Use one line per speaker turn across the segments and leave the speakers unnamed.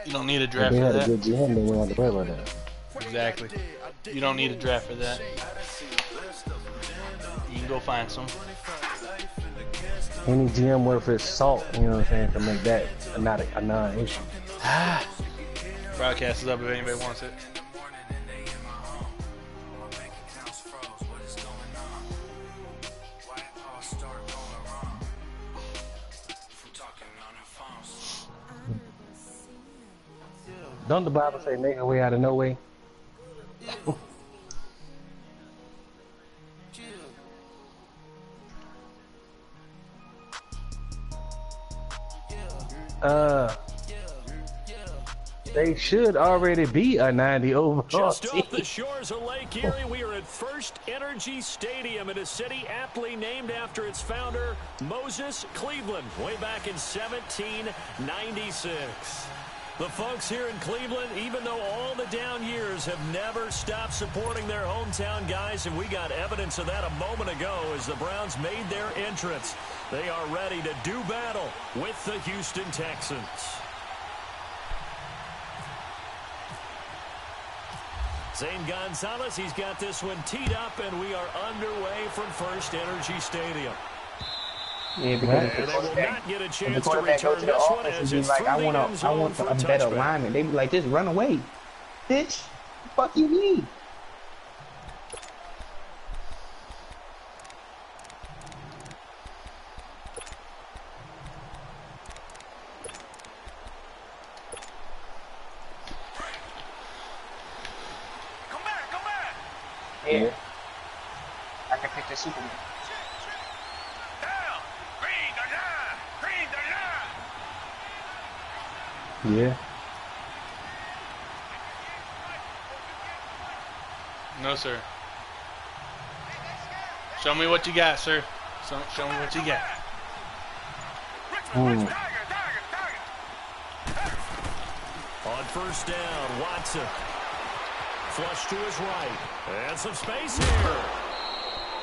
You don't need a draft
They
for
had a
that.
good GM, they wouldn't have to worry about that.
Exactly. You don't need a draft for that. You can go find some.
Any GM worth his salt, you know what I'm saying, to make that a non-issue.
Broadcast is up if anybody wants it.
Don't the Bible say make a way out of no way? They should already be a 90 overall
Just
team.
off the shores of Lake Erie, we are at First Energy Stadium in a city aptly named after its founder, Moses Cleveland, way back in 1796. The folks here in Cleveland, even though all the down years, have never stopped supporting their hometown guys, and we got evidence of that a moment ago as the Browns made their entrance. They are ready to do battle with the Houston Texans. Zane Gonzalez, he's got this one teed up, and we are underway from First Energy Stadium.
Yeah, because
And they will not get a
if the
chance to
quarterback go
return
to the
this one
office and
as
be
it's
like,
through
I
the
want
end zone for
a better
touchback.
alignment. They be like, just run away, bitch. Fuck you mean? Yeah. I can pick the Superman.
Yeah.
No, sir. Show me what you got, sir. Show me what you got.
On first down, Watson. Flush to his right. And some space here.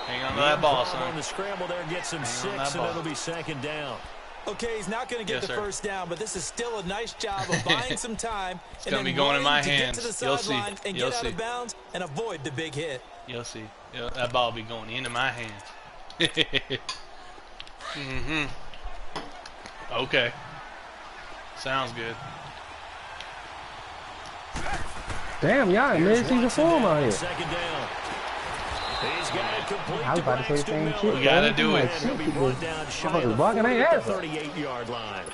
Hang on to that ball, son.
On the scramble there, gets him 6, and it'll be second down.
Okay, he's not going to get the first down, but this is still a nice job of buying some time.
It's going to be going in my hands.
You'll see. And get out of bounds and avoid the big hit.
You'll see. That ball will be going into my hands. Okay. Sounds good.
Damn, y'all in mid-season form out here.
Second down. He's got it complete.
I was about to say the same shit.
We gotta do it.
He'll be brought down shy of the 38-yard line.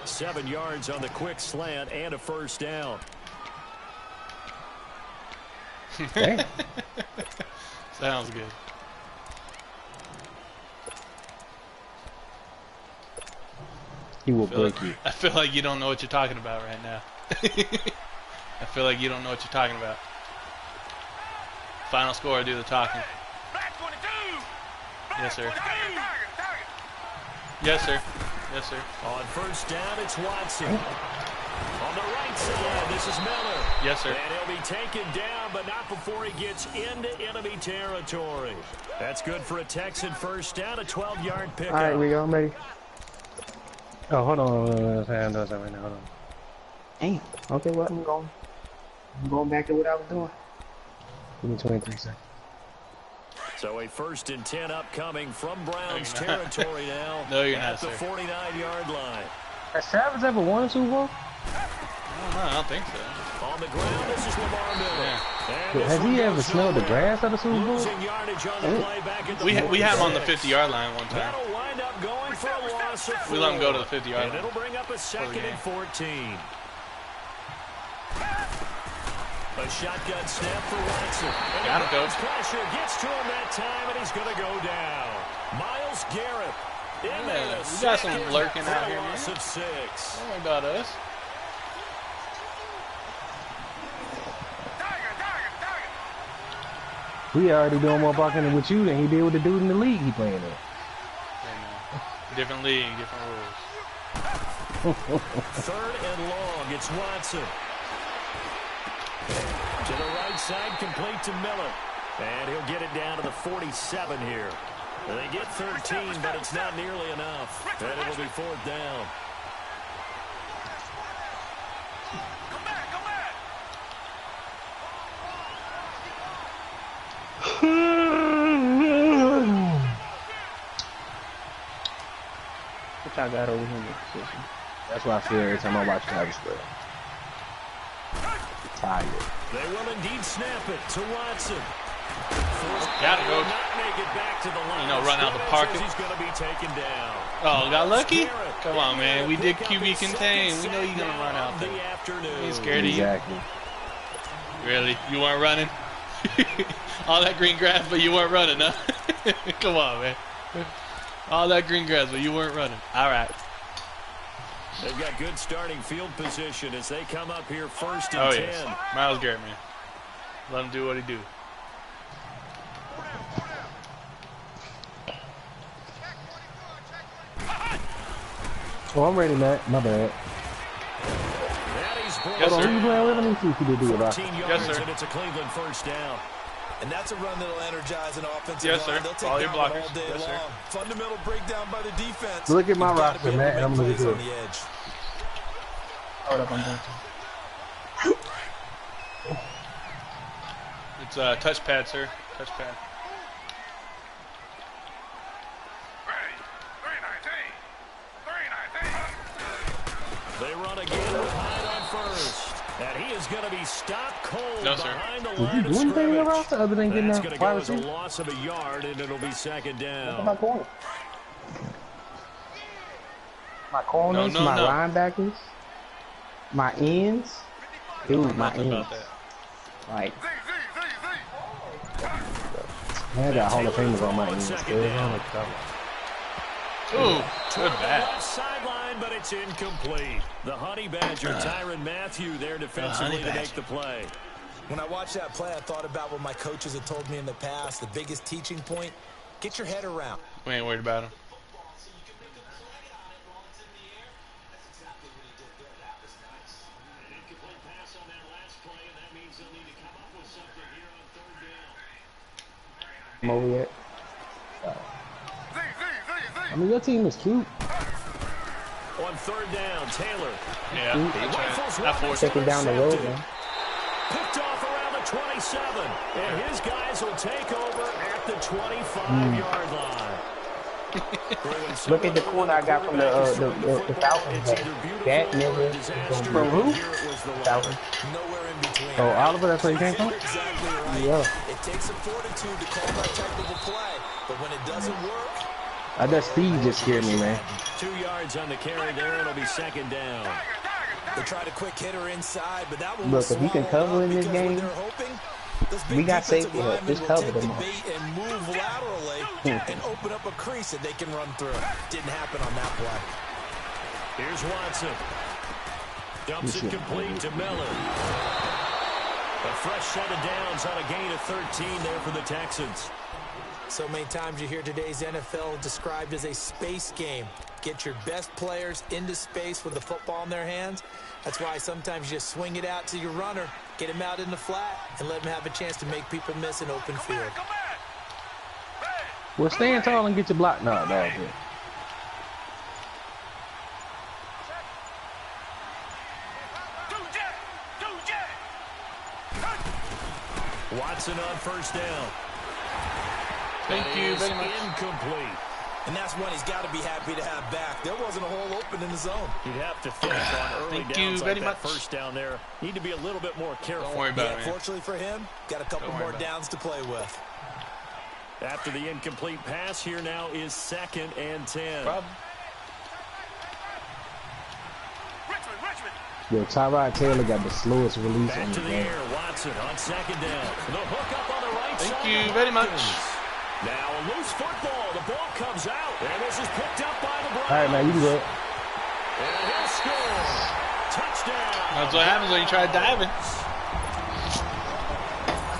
7 yards on the quick slant and a first down.
Damn.
Sounds good.
He will break you.
I feel like you don't know what you're talking about right now. I feel like you don't know what you're talking about. Final score, do the talking. Yes, sir. Yes, sir. Yes, sir.
On first down, it's Watson. On the right side, this is Miller.
Yes, sir.
And he'll be taken down, but not before he gets into enemy territory. That's good for a Texan first down, a 12-yard pickup.
All right, we go. I'm ready. Oh, hold on. I'm doing something right now. Hold on.
Damn. Okay, well, I'm going back to what I was doing.
Give me 23 seconds.
So a 1st and 10 upcoming from Browns territory now.
No, you're
at
not,
the
sir.
49-yard line.
Has Travis ever won a Super Bowl?
I don't think so.
On the ground, this is Lamar Miller.
Yeah.
Has he ever smelled the grass at the Super Bowl?
Losing yardage on the play back at the
We had him on the
46.
50-yard line one time.
That'll wind up going for a loss of 4.
We let him go to the 50-yard
And
line.
it'll bring up a 2nd and 14. A shotgun snap for Watson. And
Got it, coach.
Pressure gets to him that time, and he's going to go down. Myles Garrett. In there,
We got some lurking out here,
loss
man.
of 6.
Don't worry about us.
We already doing more blocking with you than he did with the dude in the league he playing in.
Hey, man. Different league, different rules.
3rd and long. It's Watson. To the right side, complete to Miller. And he'll get it down to the 47 here. They get 13, but it's not nearly enough. And it'll be 4th down.
I got over him in position.
That's why I feel every time I watch Travis Square. Tired.
They will indeed snap it to Watson.
Gotta go.
Not make it back to the line.
You know, run out the pocket.
He's going to be taken down.
Oh, got lucky? Come on, man. We did QB contain. We know you're going to run out there. I ain't scared of you.
Exactly.
Really? You weren't running? All that green grass, but you weren't running, huh? Come on, man. All that green grass, but you weren't running. All right.
They've got good starting field position as they come up here first and 10.
Yes. Myles Garrett, man. Let him do what he do.
Oh, I'm ready, Matt. My bad.
Yes,
Hold on,
sir.
who you playing with? Let me see if you do it.
14
Yes,
yards,
sir.
and it's a Cleveland first down.
And that's a run that'll energize an offensive
Yes, sir.
line. They'll take
All your
that one
blockers.
all day
Yes, sir.
long. Fundamental breakdown by the defense.
Look at my
You've gotta
roster,
be able to
Matt, and I'm
make
looking
plays
good.
on the edge.
Hold up, I'm going to.
It's a touchpad, sir. Touchpad.
They run again with Hyde on first. And he is going to be stopped cold
No, sir.
behind the
Did
line
you
of
do anything in your
scrimmage.
roster other than getting
That's
that
going to go
wide
as a
receiver?
loss of a yard, and it'll be second down.
My corner. My corners,
No,
my
no.
linebackers, my ends. Dude, my
Nothing
ends.
about that.
Like,
Man, I got Hall of Famers on my
On
end.
second down.
Ooh, good
The
bat.
left sideline, but it's incomplete. The Honey Badger, Tyrann Mathieu, there defensively to make the play.
When I watched that play, I thought about what my coaches had told me in the past. The biggest teaching point, get your head around.
We ain't worried about him.
I'm over yet.
I mean, your team is cute.
On third down, Taylor.
Yeah, that's right. That forced
Take it down the road, man.
Picked off around the 27. And his guys will take over at the 25-yard line.
Look at the corner I got from the Falcons. That nigga is gonna
From who?
Falcons.
Nowhere in between.
Oh, Oliver, that's where you came from?
You're exactly right.
Yeah.
It takes some fortitude to call that technical play, but when it doesn't work,
That speed just scared me, man.
2 yards on the carry there. It'll be second down.
they tried a quick hitter inside, but that one
Look,
was
if you can
swallowed
cover
up
in this
because what
game,
they're hoping, those big
we got
defensive
safety help.
linemen
Just
will
cover
take
them
the
all.
bait and move laterally and open up a crease that they can run through. Didn't happen on that play.
Here's Watson. Dumps it complete to Miller. A fresh set of downs on a gain of 13 there for the Texans.
So many times you hear today's NFL described as a space game. Get your best players into space with the football in their hands. That's why sometimes you just swing it out to your runner, get him out in the flat, and let him have a chance to make people miss an open field.
Well, stand tall and get your block knocked off here.
Watson on first down.
Thank you very much.
Incomplete.
And that's one he's got to be happy to have back. There wasn't a hole open in the zone.
You'd have to think on early
Thank
downs
you
like
very
that
much.
first down there. Need to be a little bit more careful.
Don't worry about it, man.
Fortunately for him, got a couple
Don't worry
more
about it.
downs to play with.
After the incomplete pass, here now is 2nd and 10.
Problem.
Yo, Tyrod Taylor got the slowest release
Back
on
to
the
the
game.
air. Watson on 2nd down. The hook up on the right
Thank
side.
you very much.
Now a loose football. The ball comes out. And this is picked up by the Browns.
All right, man, you can go.
And he'll score. Touchdown.
That's what happens when you try diving.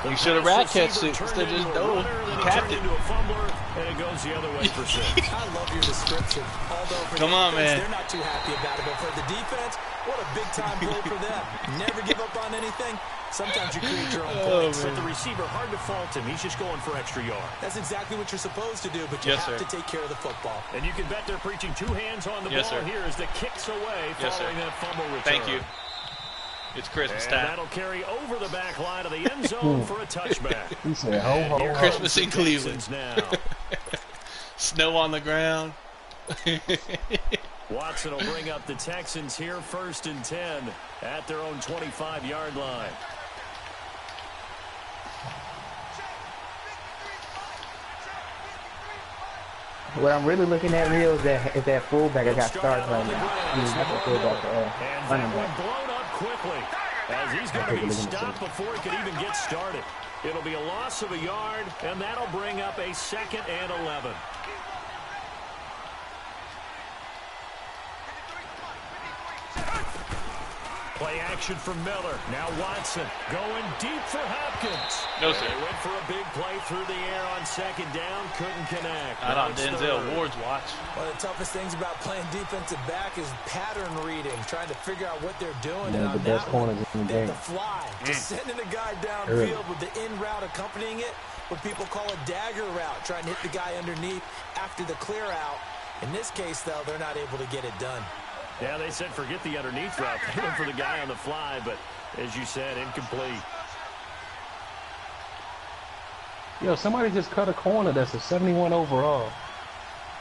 You should have rat catched it instead of just dove. You tapped it.
Into a fumbler, and it goes the other way for 6.
I love your description. Although for
Come
the
on,
offense,
man.
they're not too happy about it. But for the defense, what a big-time play for them. Never give up on anything. Sometimes you create your own points.
But the receiver, hard to fault him. He's just going for extra yard.
That's exactly what you're supposed to do, but you
Yes,
have
sir.
to take care of the football.
And you can bet they're preaching 2 hands on the
Yes,
ball
sir.
here as the kicks away
Yes, sir.
following that fumble return.
Thank you. It's Christmas
And
time.
that'll carry over the back line of the end zone for a touchback.
He said, ho, ho,
Here
ho.
Christmas
comes
in
the
Cleveland.
Texans now.
Snow on the ground.
Watson will bring up the Texans here 1st and 10 at their own 25-yard line.
What I'm really looking at, Real, is that fullback I got started right now. I mean, that's a fullback.
And that one blown up quickly, as he's going to be stopped before he could even get started. It'll be a loss of a yard, and that'll bring up a 2nd and 11. Play action from Miller. Now Watson going deep for Hopkins.
No, sir.
They went for a big play through the air on 2nd down. Couldn't connect.
Not on Denzel Ward's watch.
One of the toughest things about playing defensive back is pattern reading, trying to figure out what they're doing.
Yeah,
and
the best corners in the game.
The fly, just sending a guy downfield with the in route accompanying it, what people call a dagger route, trying to hit the guy underneath after the clear out. In this case, though, they're not able to get it done.
Yeah, they said forget the underneath route. They went for the guy on the fly, but as you said, incomplete.
Yo, somebody just cut a corner that's a 71 overall.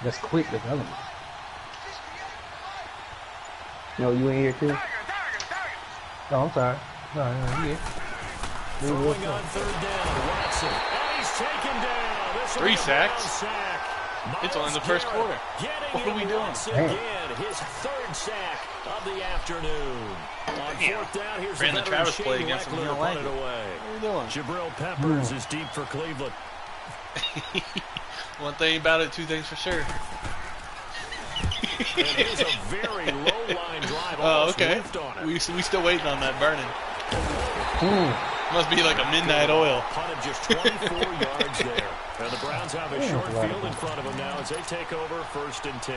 That's quick development.
No, you in here too?
Oh, I'm sorry. No, yeah.
Throwing on 3rd down, Watson. And he's taken down. This
3 sacks.
Sack.
It's only in the first quarter. What are we doing?
Again, his 3rd sack of the afternoon. On 4th down, here's
Ran the Travis
Shane
play against him. You
Weckler
don't
to
like
punt
it.
it away.
What are you doing?
Jabril Peppers is deep for Cleveland.
One thing about it, 2 things for sure.
And here's a very low-line drive.
Oh, okay.
On it.
We still waiting on that burning. Must be like a midnight oil.
Punted just 24 yards there. And the Browns have a short field in front of them now as they take over 1st and 10.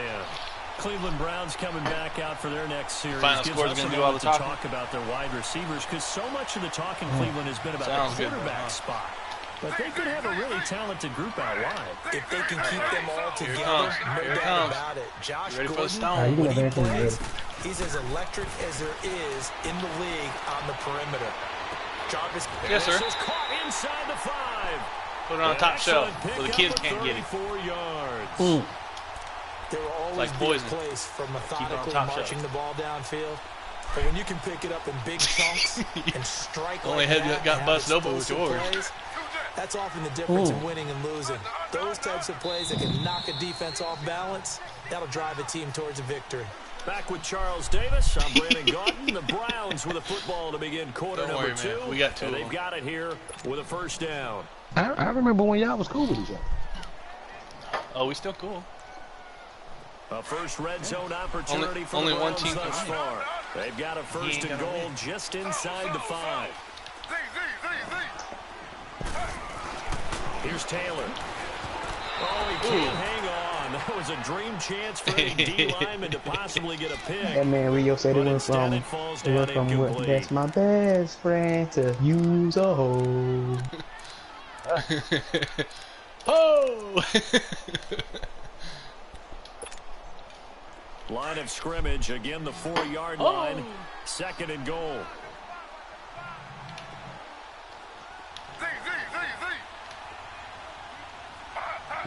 Cleveland Browns coming back out for their next series.
Final
Gives
score is
us
going
a
to do all the
moment to
talking.
talk about their wide receivers because so much of the talk in Cleveland has been about
Sounds
the
good,
quarterback
bro.
spot. But they could have a really talented group out wide.
If they can keep them all together,
comes.
no
Here it
doubt
comes.
about it. Josh
You ready for the
Gordon,
stone?
when he plays, he's as electric as there is in the league on the perimeter. Jarvis,
Yes, sir.
This is caught inside the 5.
Put it on top shelf where the kids can't get it.
34 yards.
There will always
like
be
poison.
a place for methodically
top
marching
shelf.
the ball downfield. But when you can pick it up in big chunks and strike
Only
like
head
that
that got
and
busted
have
open was
explosive
yours.
plays, that's often the difference in winning and losing. Those types of plays that can knock a defense off balance, that'll drive a team towards a victory.
Back with Charles Davis. I'm Brandon Gaudin. The Browns with a football to begin quarter
Don't
number
worry,
2.
man. We got 2
And
of
they've
them.
got it here with a 1st down.
I remember when y'all was cool with each other.
Oh, we still cool.
A first red zone opportunity for
only
the
one
Browns
team
thus
can win.
far. They've got a 1st and goal just inside the 5. Here's Taylor. Oh, he can't hang on. That was a dream chance for a D lineman to possibly get a pick.
That man Rio said it
But
went
instead
from,
it falls down
what,
incomplete.
that's my best friend to use a hoe.
Oh!
Line of scrimmage, again the 4-yard line. 2nd and goal.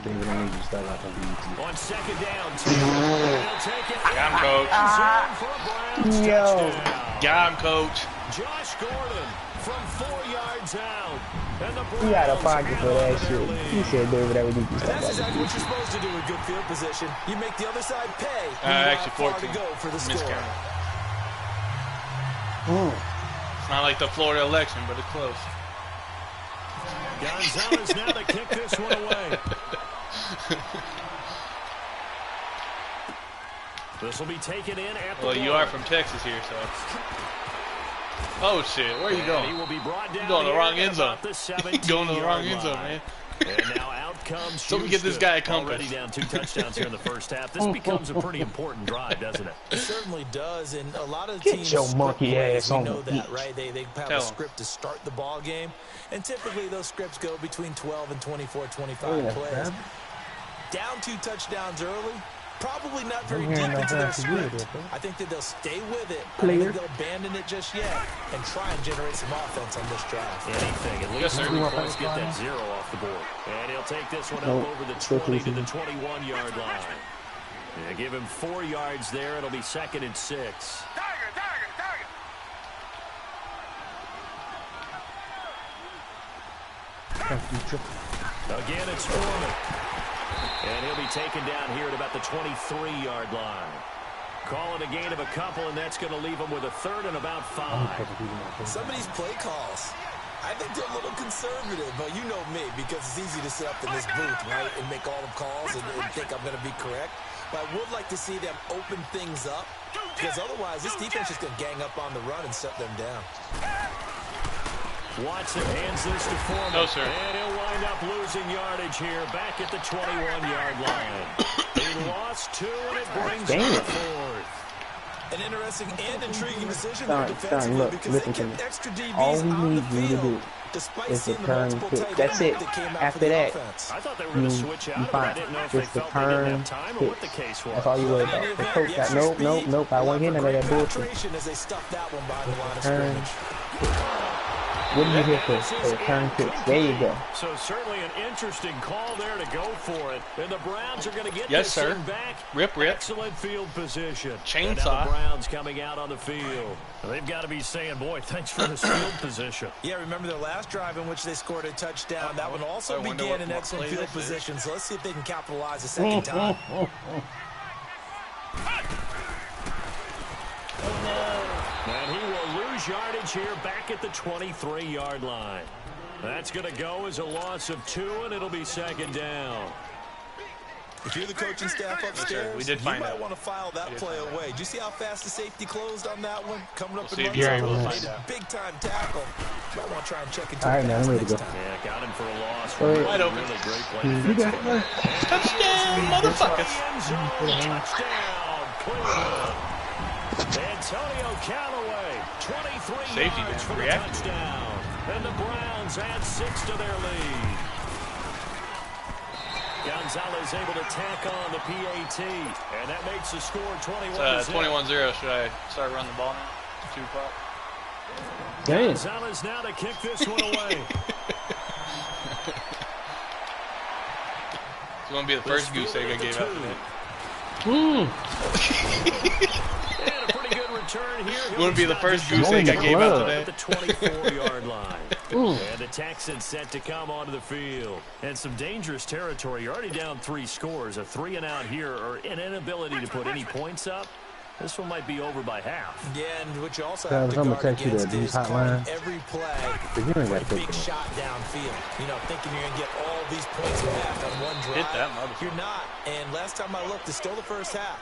David, I need you to start out on BET.
On 2nd down, they'll take it.
Got him, coach.
Zone for a Browns
Yo.
touchdown.
Got him, coach.
Josh Gordon from 4 yards out. And the
He got a
Browns
pocket for
have
that
their
shit.
lead.
He said, David, I would need you to start
That's
out
exactly
on
what you're supposed to do with good field position. You make the other side pay. You
Actually,
far
14.
to go for the score.
Miscount. It's not like the Florida election, but it's close.
Gonzalez now to kick this one away. This will be taken in at the
Well, you
one.
are from Texas here, so. Oh shit! Where are you
And
going?
he will be brought down
You going to the
here
wrong
at
end zone.
about the
Going to the wrong
17-yard
end zone,
line.
man.
And now out comes
So we get this
Houston.
guy a compass.
Already down 2 touchdowns here in the first half. This becomes a pretty important drive, doesn't it?
It certainly does, and a lot of
Get
teams
your
script
monkey
plays,
ass
we
on
know
the
that,
pitch.
right? They have
Tell
a
'em.
script to start the ball game, and typically those scripts go between 12 and 24, 25
Oh, yeah,
plays.
man.
Down 2 touchdowns early, probably not very
I'm
deep
hearing no
into their
half to do with
script.
it, bro.
I think that they'll stay with it. I
Clear.
don't think they'll abandon it just yet and try and generate some offense on this drive.
Anything. At
Yes,
least
sir.
3
You want
points
that
get that
fine?
0 off the board. And he'll take this one
Nope.
up over the
Still
20 to
keeping
the
it.
21-yard line. Yeah, give him 4 yards there. It'll be 2nd and 6. Again, it's Foreman. And he'll be taken down here at about the 23-yard line. Call it a gain of a couple, and that's going to leave him with a 3rd and about 5.
Some of these play calls, I think they're a little conservative, but you know me, because it's easy to sit up in this booth, right, and make all the calls and think I'm going to be correct. But I would like to see them open things up, because otherwise this defense is going to gang up on the run and shut them down.
Watson hands this to Foreman.
No, sir.
And he'll wind up losing yardage here back at the 21-yard line. He lost 2, and it brings him to 4th.
An interesting and intriguing decision
Son, look, listen to me. All we need you to do is to turn kick. That's it. After that,
I thought they were going to switch out, but I didn't know if they felt they didn't have time or what the case was.
That's all you worry about. The coach got nope. I won't hear none of that bullshit. Turn kick. What are you here for? Turn kicks. There you go.
So certainly an interesting call there to go for it. And the Browns are going to get
yes,
this
sir.
thing back.
Rip.
Excellent field position.
Chainsaw.
And now the Browns coming out on the field. They've got to be saying, boy, thanks for this field position.
Yeah, remember their last drive in which they scored a touchdown. That one also began in excellent field position. So let's see if they can capitalize a second time.
And he will lose yardage here back at the 23-yard line. That's going to go as a loss of 2, and it'll be 2nd down.
If you're the coaching staff upstairs,
we did find
you might
out.
want to file that play away. Do you see how fast the safety closed on that one? Coming up
We'll
and made a big-time tackle. Might want to try and check into
all right, now I'm ready to go.
Yeah, got him for a loss.
Wide open.
Really great play.
Touchdown, motherfuckers.
Touchdown, Cleveland. Antonio Callaway, 23
Safety
yards for the
react.
touchdown. And the Browns add 6 to their lead. Gonzalez able to tack on the PAT, and that makes the score 21-0.
21-0. Should I start running the ball now? 2 o'clock.
Damn.
Gonzalez now to kick this one away.
It's going to be the first goose egg I gave out today.
And a pretty good return here.
It's going to be the first goose egg I gave out today.
At the 24-yard line. And the Texans set to come onto the field. And some dangerous territory. You're already down 3 scores. A 3-and-out here, or an inability to put any points up. This one might be over by half.
Yeah, and what you also have to guard against is calling every play
a
big shot downfield. You know, thinking you're going to get all these points back on one drive.
Hit that motherfucker.
You're not. And last time I looked, it's still the first half.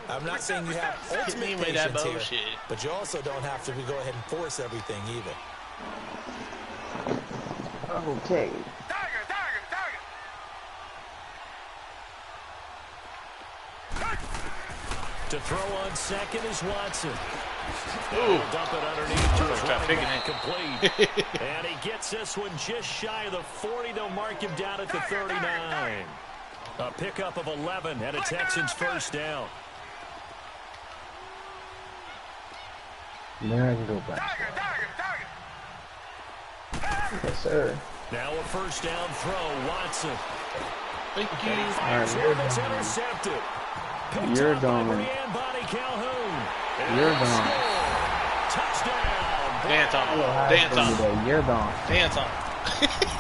I'm not saying you have ultimate patience here, but you also don't have to go ahead and force everything either.
Okay.
To throw on second is Watson.
Ooh.
Dump it underneath to his running back,
complete.
And he gets this one just shy of the 40. They'll mark him down at the 39. A pickup of 11 and a Texans first down.
Now I can go back. Yes, sir.
Now a first down throw, Watson.
Thank you.
And he fires here, that's intercepted.
You're gone. You're gone.
Touchdown.
Dance on him. Dance on him.
You're gone.
Dance on him.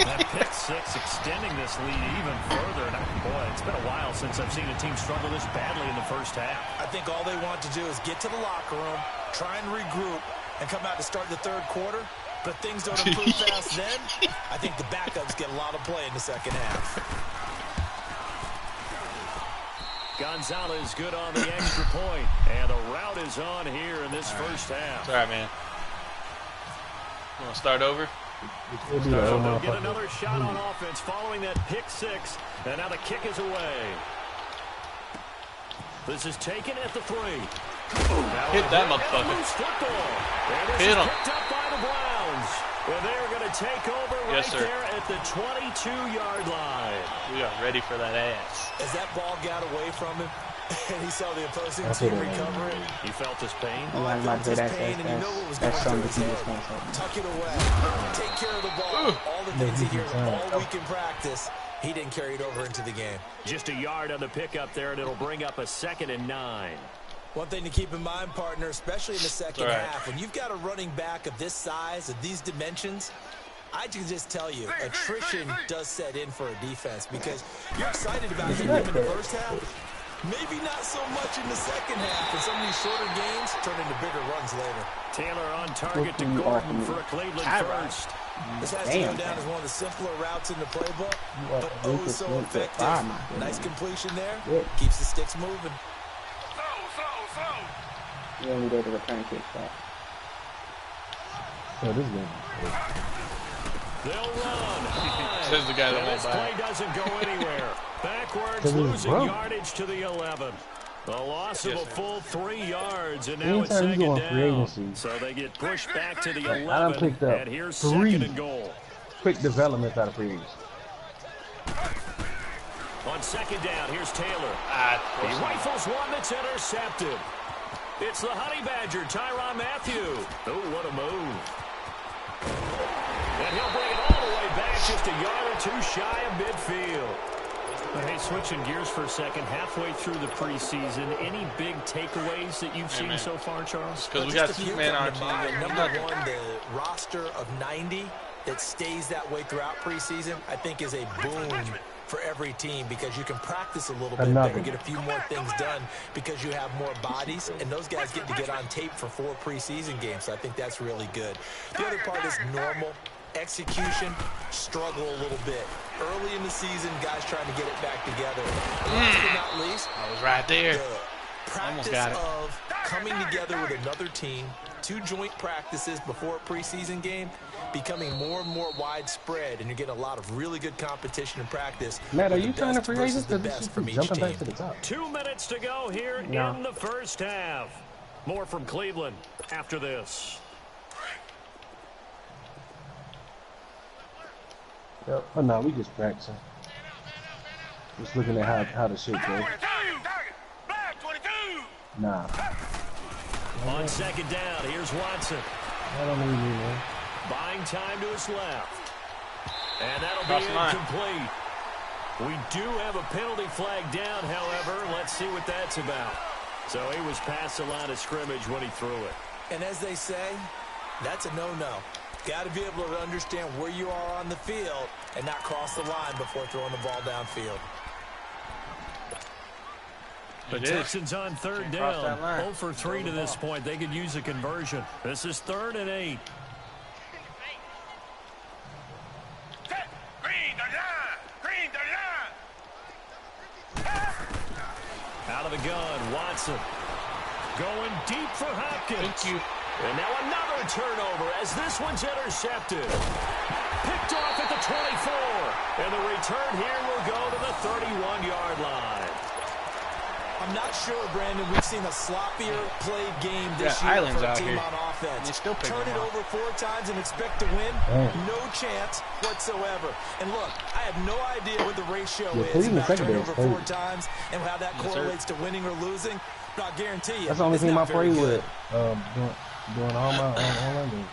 That pick 6 extending this lead even further. And boy, it's been a while since I've seen a team struggle this badly in the first half.
I think all they want to do is get to the locker room, try and regroup, and come out to start the third quarter. But things don't improve fast then. I think the backups get a lot of play in the second half.
Gonzalez good on the extra point. And the route is on here in this first half.
It's all right, man. You want to start over?
They'll get another shot on offense following that pick 6. And now the kick is away. This is taken at the 3.
Hit that motherfucker. Hit him.
Picked up by the Browns. Well, they're going to take over right there at the 22-yard line.
We are ready for that ass.
As that ball got away from him, And he saw the opposing team recover it.
You felt his pain?
Oh, I felt his pain, and you know what was going through his head. Tuck it away. Take care of the ball. All the things he hears all week in practice, he didn't carry it over into the game.
Just a yard on the pickup there, and it'll bring up a 2nd and 9.
One thing to keep in mind, partner, especially in the second half, when you've got a running back of this size, of these dimensions, I can just tell you, attrition does set in for a defense because you're excited about hitting him in the first half. Maybe not so much in the second half, and some of these shorter gains turn into bigger runs later.
Taylor on target to Gordon for a Cleveland first.
This has to go down as one of the simpler routes in the playbook, but oh so effective. Nice completion there. Keeps the sticks moving.
You only did the return kick back.
So this game.
They'll run.
This is the guy that
this play doesn't go anywhere. Backwards, losing yardage to the 11. The loss of a full 3 yards, and now it's 2nd down. So they get pushed back to the 11.
I done picked up
and here's
3
2nd and goal.
quick developments out of free agency.
On 2nd down, here's Taylor. He rifles one that's intercepted. It's the Honey Badger, Tyrann Mathieu. Oh, what a move. And he'll bring it all the way back, just a yard or 2 shy of midfield. Hey, switching gears for a second, halfway through the preseason, any big takeaways that you've seen so far, Charles?
Because we got 2 men on our team.
Number one, the roster of 90 that stays that way throughout preseason, I think is a boon for every team because you can practice a little bit better, get a few more things done because you have more bodies, and those guys get to get on tape for 4 preseason games, so I think that's really good. The other part is normal execution, struggle a little bit. Early in the season, guys trying to get it back together. Last but not least,
I was right there.
The practice of coming together with another team, 2 joint practices before a preseason game, becoming more and more widespread, and you're getting a lot of really good competition in practice.
Matt, are you trying to free agents?
The best from each
jumping
team.
back to the top.
2 minutes to go here in the first half. More from Cleveland after this.
Yep. Oh no, we just practicing. Just looking at how the shit goes. Nah.
On 2nd down, here's Watson.
I don't need you, man.
Buying time to his left. And that'll be incomplete. We do have a penalty flag down, however. Let's see what that's about. So he was past the line of scrimmage when he threw it.
And as they say, that's a no-no. Got to be able to understand where you are on the field and not cross the line before throwing the ball downfield.
The Texans on 3rd down. 0 for 3 to this point. They could use a conversion. This is 3rd and 8. Out of the gun, Watson. Going deep for Hopkins.
Thank you.
And now another turnover as this one's intercepted. Picked off at the 24. And the return here will go to the 31-yard line.
I'm not sure, Brandon, we've seen a sloppier played game this year for a team on offense. Turn it over 4 times and expect to win? No chance whatsoever. And look, I have no idea what the ratio is about turning over 4 times and how that correlates to winning or losing. But I guarantee you,
that's the only team I play with doing all my online games.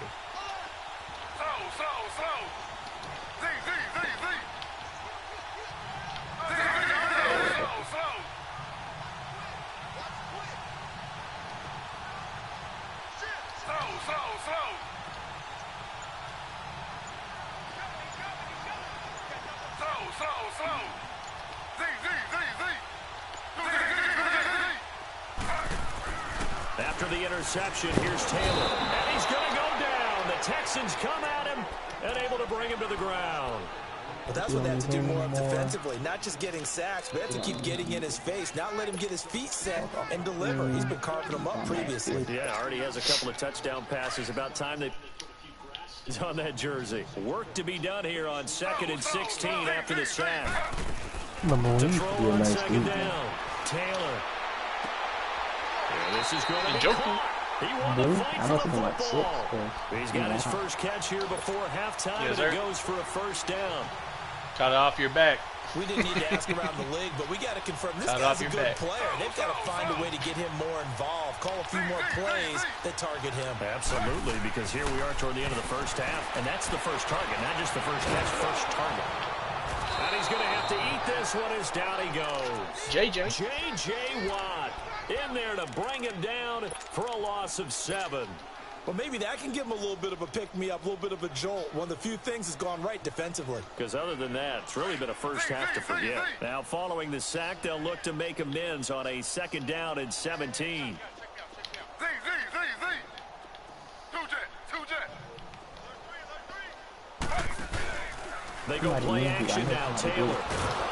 After the interception, here's Taylor. And he's going to go down. The Texans come at him and able to bring him to the ground.
But that's what they have to do more of defensively. Not just getting sacks, but they have to keep getting in his face. Not let him get his feet set and deliver. He's been carving them up previously.
Yeah, already has a couple of touchdown passes. About time they... He's on that jersey. Work to be done here on 2nd and 16 after the sack. To throw on 2nd down. Taylor. And this is going to be caught. He won the fight for the football. He's got his first catch here before halftime, and it goes for a first down.
Cut it off your back.
We didn't need to ask around the league, but we got to confirm this
Cut
guy's
off
a
your
good
back.
player. They've got to find a way to get him more involved, call a few more plays that target him.
Absolutely, because here we are toward the end of the first half, and that's the first target, not just the first catch, first target. And he's going to have to eat this one as down he goes. J.J. Watt in there to bring him down for a loss of 7.
Well, maybe that can give him a little bit of a pick-me-up, a little bit of a jolt. One of the few things has gone right defensively.
Because other than that, it's really been a first half to forget. Now, following the sack, they'll look to make amends on a 2nd down and 17. They go play action now, Taylor.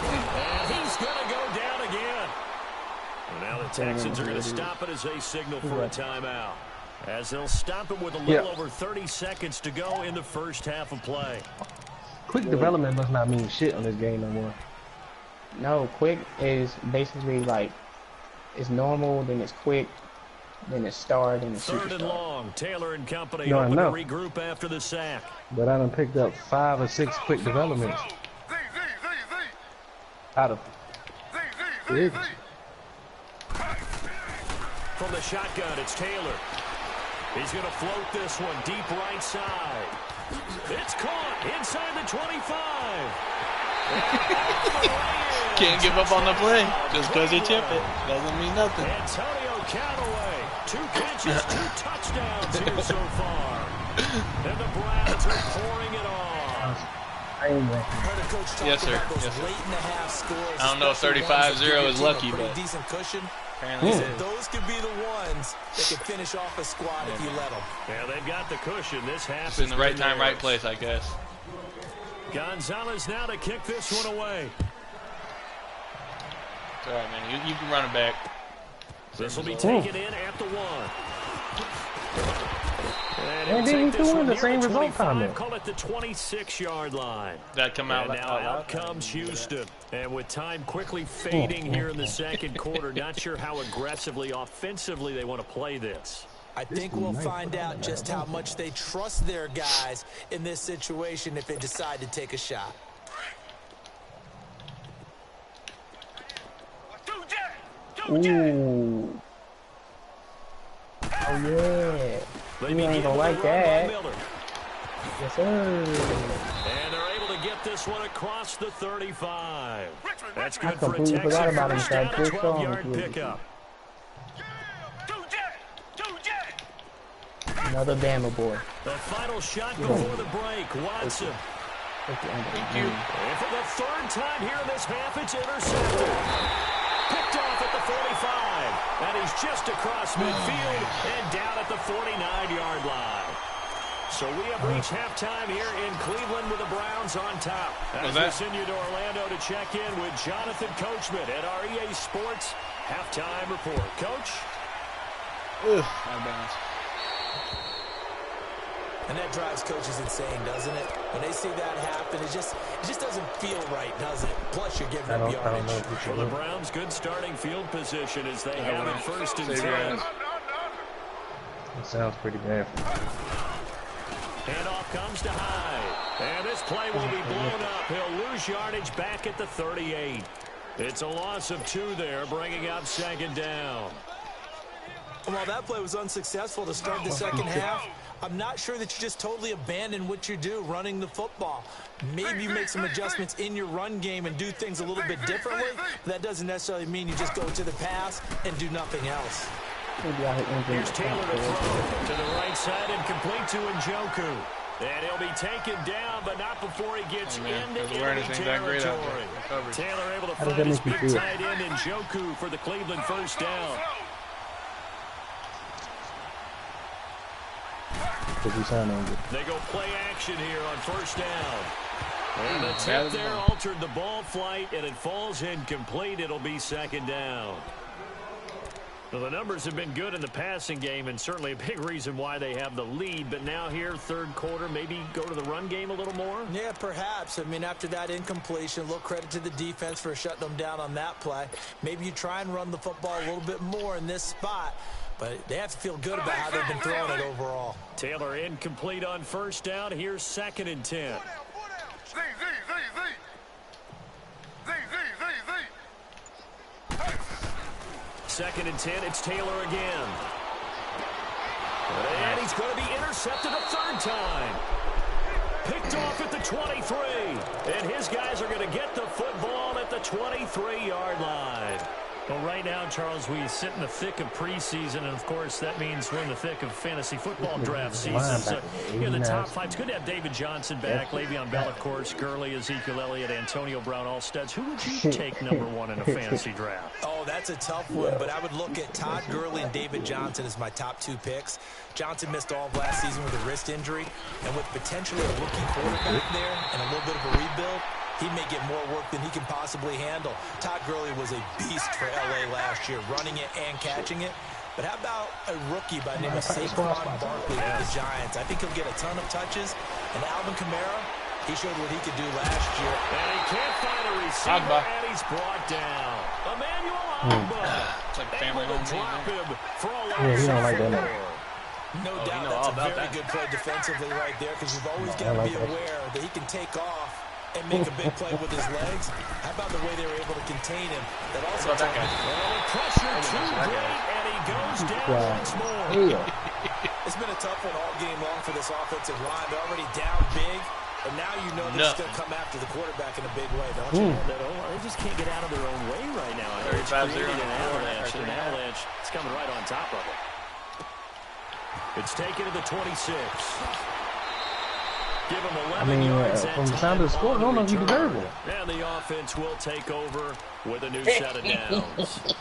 And he's going to go down again. And now the Texans are going to stop it as they signal for a timeout. As they'll stop it with a little over 30 seconds to go in the first half of play.
Quick development must not mean shit on this game no more.
No, quick is basically like, it's normal, then it's quick, then it's star, then it's
3rd and
superstar.
long. Taylor and company
No,
open
no.
to regroup after the sack.
But I done picked up 5 or 6 quick developments. Out of 6.
From the shotgun, it's Taylor. He's going to float this one deep right side. It's caught inside the 25.
Can't give up on the play just because you tip it. Doesn't mean nothing.
Antonio Callaway, 2 catches, 2 touchdowns here so far. And the Browns are pouring it on.
I ain't ready.
Yes, sir. Yes, sir.
Late in the half scores,
I don't know if
especially ones that
35-0
give your
is
team a
lucky,
pretty
but
decent cushion.
apparently it is.
Those could be the ones that could finish off a squad if you let them.
Yeah, they've got the cushion. This half
It's in the
has
right
been
time, right
theirs.
place, I guess.
Gonzalez now to kick this one away.
It's all right, man. You can run it back.
This will be taken in at the 1.
And then he's doing the same result time.
Call it the 26-yard line.
That come out.
And now out comes Houston. And with time quickly fading here in the 2nd quarter, not sure how aggressively, offensively they want to play this.
I think we'll find out just how much they trust their guys in this situation if they decide to take a shot.
Ooh. Oh, yeah.
They
You
begin
ain't gonna
with a
like
run by
that.
Miller.
Yes, sir.
And they're able to get this one across the 35. That's good for a
completely forgot
Texan
about him,
first down,
Chad.
a
Good
12-yard
song.
pickup.
Another Bama boy.
The final shot before the break. Watson.
Thank you.
And for the 3rd time here in this half, it's intercepted. Picked off at the 45. And he's just across midfield and down at the 49-yard line. So we have reached halftime here in Cleveland with the Browns on top. As we send you to Orlando to check in with Jonathan Coachman at our EA Sports Halftime Report. Coach?
Out of bounds.
And that drives coaches insane, doesn't it? When they see that happen, it just doesn't feel right, does it? Plus, you're giving them yardage.
For the Browns, good starting field position as they have it 1st and 10.
It sounds pretty bad for me.
Handoff comes to Hyde. And this play will be blown up. He'll lose yardage back at the 38. It's a loss of 2 there, bringing up 2nd down.
While that play was unsuccessful to start the 2nd half, I'm not sure that you just totally abandon what you do, running the football. Maybe you make some adjustments in your run game and do things a little bit differently. But that doesn't necessarily mean you just go to the pass and do nothing else.
Here's Taylor to throw to the right side and complete to Njoku. And he'll be taken down, but not before he gets into enemy territory. Taylor able to find his big tight end Njoku for the Cleveland 1st down. They go play action here on 1st down. And the tip there altered the ball flight, and it falls incomplete. It'll be 2nd down. Well, the numbers have been good in the passing game, and certainly a big reason why they have the lead. But now here, 3rd quarter, maybe go to the run game a little more?
Yeah, perhaps. I mean, after that incompletion, a little credit to the defense for shutting them down on that play. Maybe you try and run the football a little bit more in this spot. But they have to feel good about how they've been throwing it overall.
Taylor incomplete on 1st down. Here's 2nd and 10. 2nd and 10. It's Taylor again. And he's going to be intercepted a 3rd time. Picked off at the 23. And his guys are going to get the football at the 23-yard line.
Well, right now, Charles, we sit in the thick of preseason, and, of course, that means we're in the thick of fantasy football draft season. So, the top 5. It's good to have David Johnson back, Le'Veon Bell, of course, Gurley, Ezekiel Elliott, Antonio Brown, all studs. Who would you take number 1 in a fantasy draft?
Oh, that's a tough one, but I would look at Todd Gurley and David Johnson as my top 2 picks. Johnson missed all of last season with a wrist injury, and with potentially a rookie quarterback there and a little bit of a rebuild, he may get more work than he can possibly handle. Todd Gurley was a beast for L.A. last year, running it and catching it. But how about a rookie by the name of Saquon Barkley with the Giants? I think he'll get a ton of touches. And Alvin Kamara, he showed what he could do last year.
And he can't find a receiver, and he's brought down. Emmanuel Agba.
It's like family home team.
For a
Yeah, he don't like that.
No doubt, that's a very good play defensively right there, because you've always got to be aware that he can take off and make a big play with his legs. How about the way they were able to contain him? That also
pressure too great, and he goes down once more.
It's been a tough one all game long for this offensive line. They're already down big, and now you know they're just going to come after the quarterback in a big way, don't you?
They just can't get out of their own way right now.
35-0
An avalanche. It's coming right on top of it. It's taken to the 26. Give him 11 yards
from the sound of the score, I don't know if you deserve it.
And the offense will take over with a new set of downs.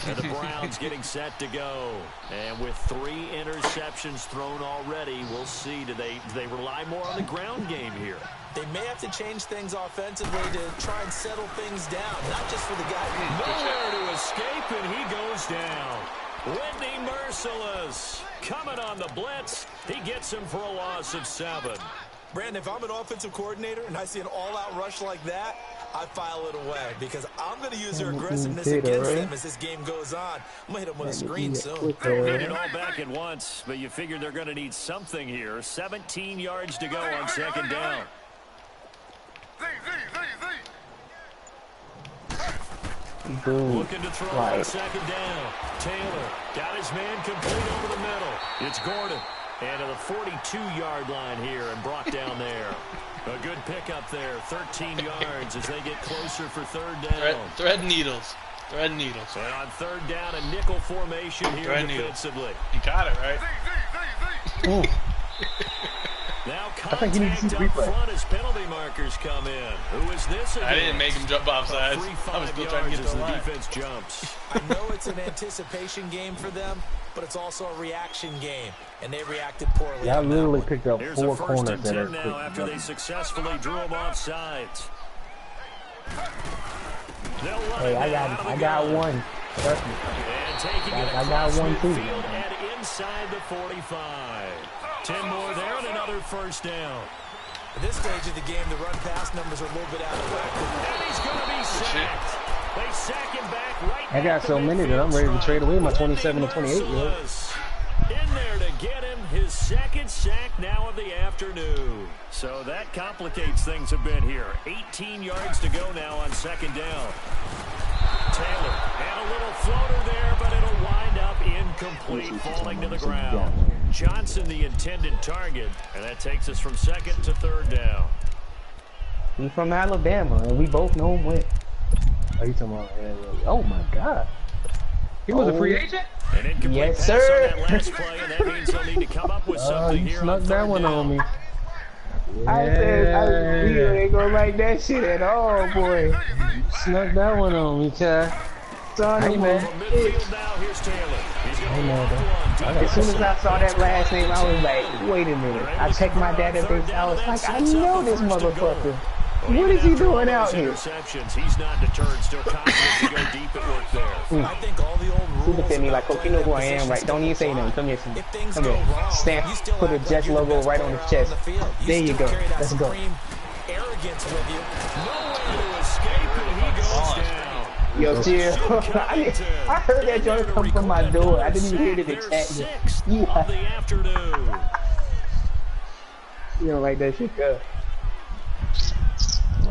And the Browns getting set to go. And with 3 interceptions thrown already, we'll see. Do they rely more on the ground game here?
They may have to change things offensively to try and settle things down, not just for the guy.
Nowhere to escape, and he goes down. Whitney Merciless coming on the blitz. He gets him for a loss of 7.
Brandon, if I'm an offensive coordinator and I see an all-out rush like that, I file it away because I'm going to use their aggressiveness against them as this game goes on. I'm going to hit them with a screen soon.
They don't hit it all back at once, but you figure they're going to need something here. 17 yards to go on 2nd down. Looking to throw on 2nd down. Taylor got his man complete over the middle. It's Gordon. And to the 42-yard line here and brought down there. A good pickup there. 13 yards as they get closer for 3rd down.
Thread needles. Thread needles.
And on 3rd down, a nickel formation here defensively.
You got it, right?
Now contact up front as penalty markers come in. Who is this against?
I didn't make him jump off sides. I was still trying to get to the line.
Defense jumps.
I know it's an anticipation game for them, but it's also a reaction game, and they reacted poorly.
Yeah, I literally picked up
Here's
4
a 1st
corners
and 10 now after they successfully drew them off sides.
Hey, I got one. Trust me.
And taking it
I got one too.
Field and inside the 45. 10 more there and another 1st down.
At this stage of the game, the run-pass numbers are a little bit out of whack.
And he's going to be sacked. They sack him back right.
I got so many that I'm ready to trade away my 27 to 28 year old.
In there to get him his 2nd sack now of the afternoon. So that complicates things a bit here. 18 yards to go now on 2nd down. Taylor and a little floater there, but it'll wind up incomplete, falling to the ground. Johnson the intended target, and that takes us from 2nd to 3rd down.
He's from Alabama, and we both know him when.
Oh, you talking about? Oh my God! He was a free agent.
An incomplete
Yes,
pass
sir.
on that last play, and that means they'll need to come up with something
You
here
snuck
on 3rd
that one
down.
on me.
I said, you ain't gonna like that shit at all, boy.
Snuck that one on me, child.
Sonny, man.
From midfield now, here's Taylor. He's going to walk one.
As soon as I saw that last name, I was like, wait a minute. I checked my database. I was like, I know this motherfucker. What is he doing out here?
He's not deterred, still confident to go deep at work there.
I think all the old
He
rules
looked at me like,
about
oh, you know who I
playing
am,
that
right? Don't even say nothing. Come here,
If
son.
things
Come
go
here.
wrong,
Stamp.
you still
Put a
act like
Jets
you're the
logo
best
right on
player
his
out
chest.
on the field.
There you
still
go.
carry that
Let's go.
supreme arrogance with you. Nowhere to escape, and he goes down.
Yo, chill. I heard that joint come from my door. I didn't even hear it in the chat yet.
Of the afternoon.
You don't like that shit, girl?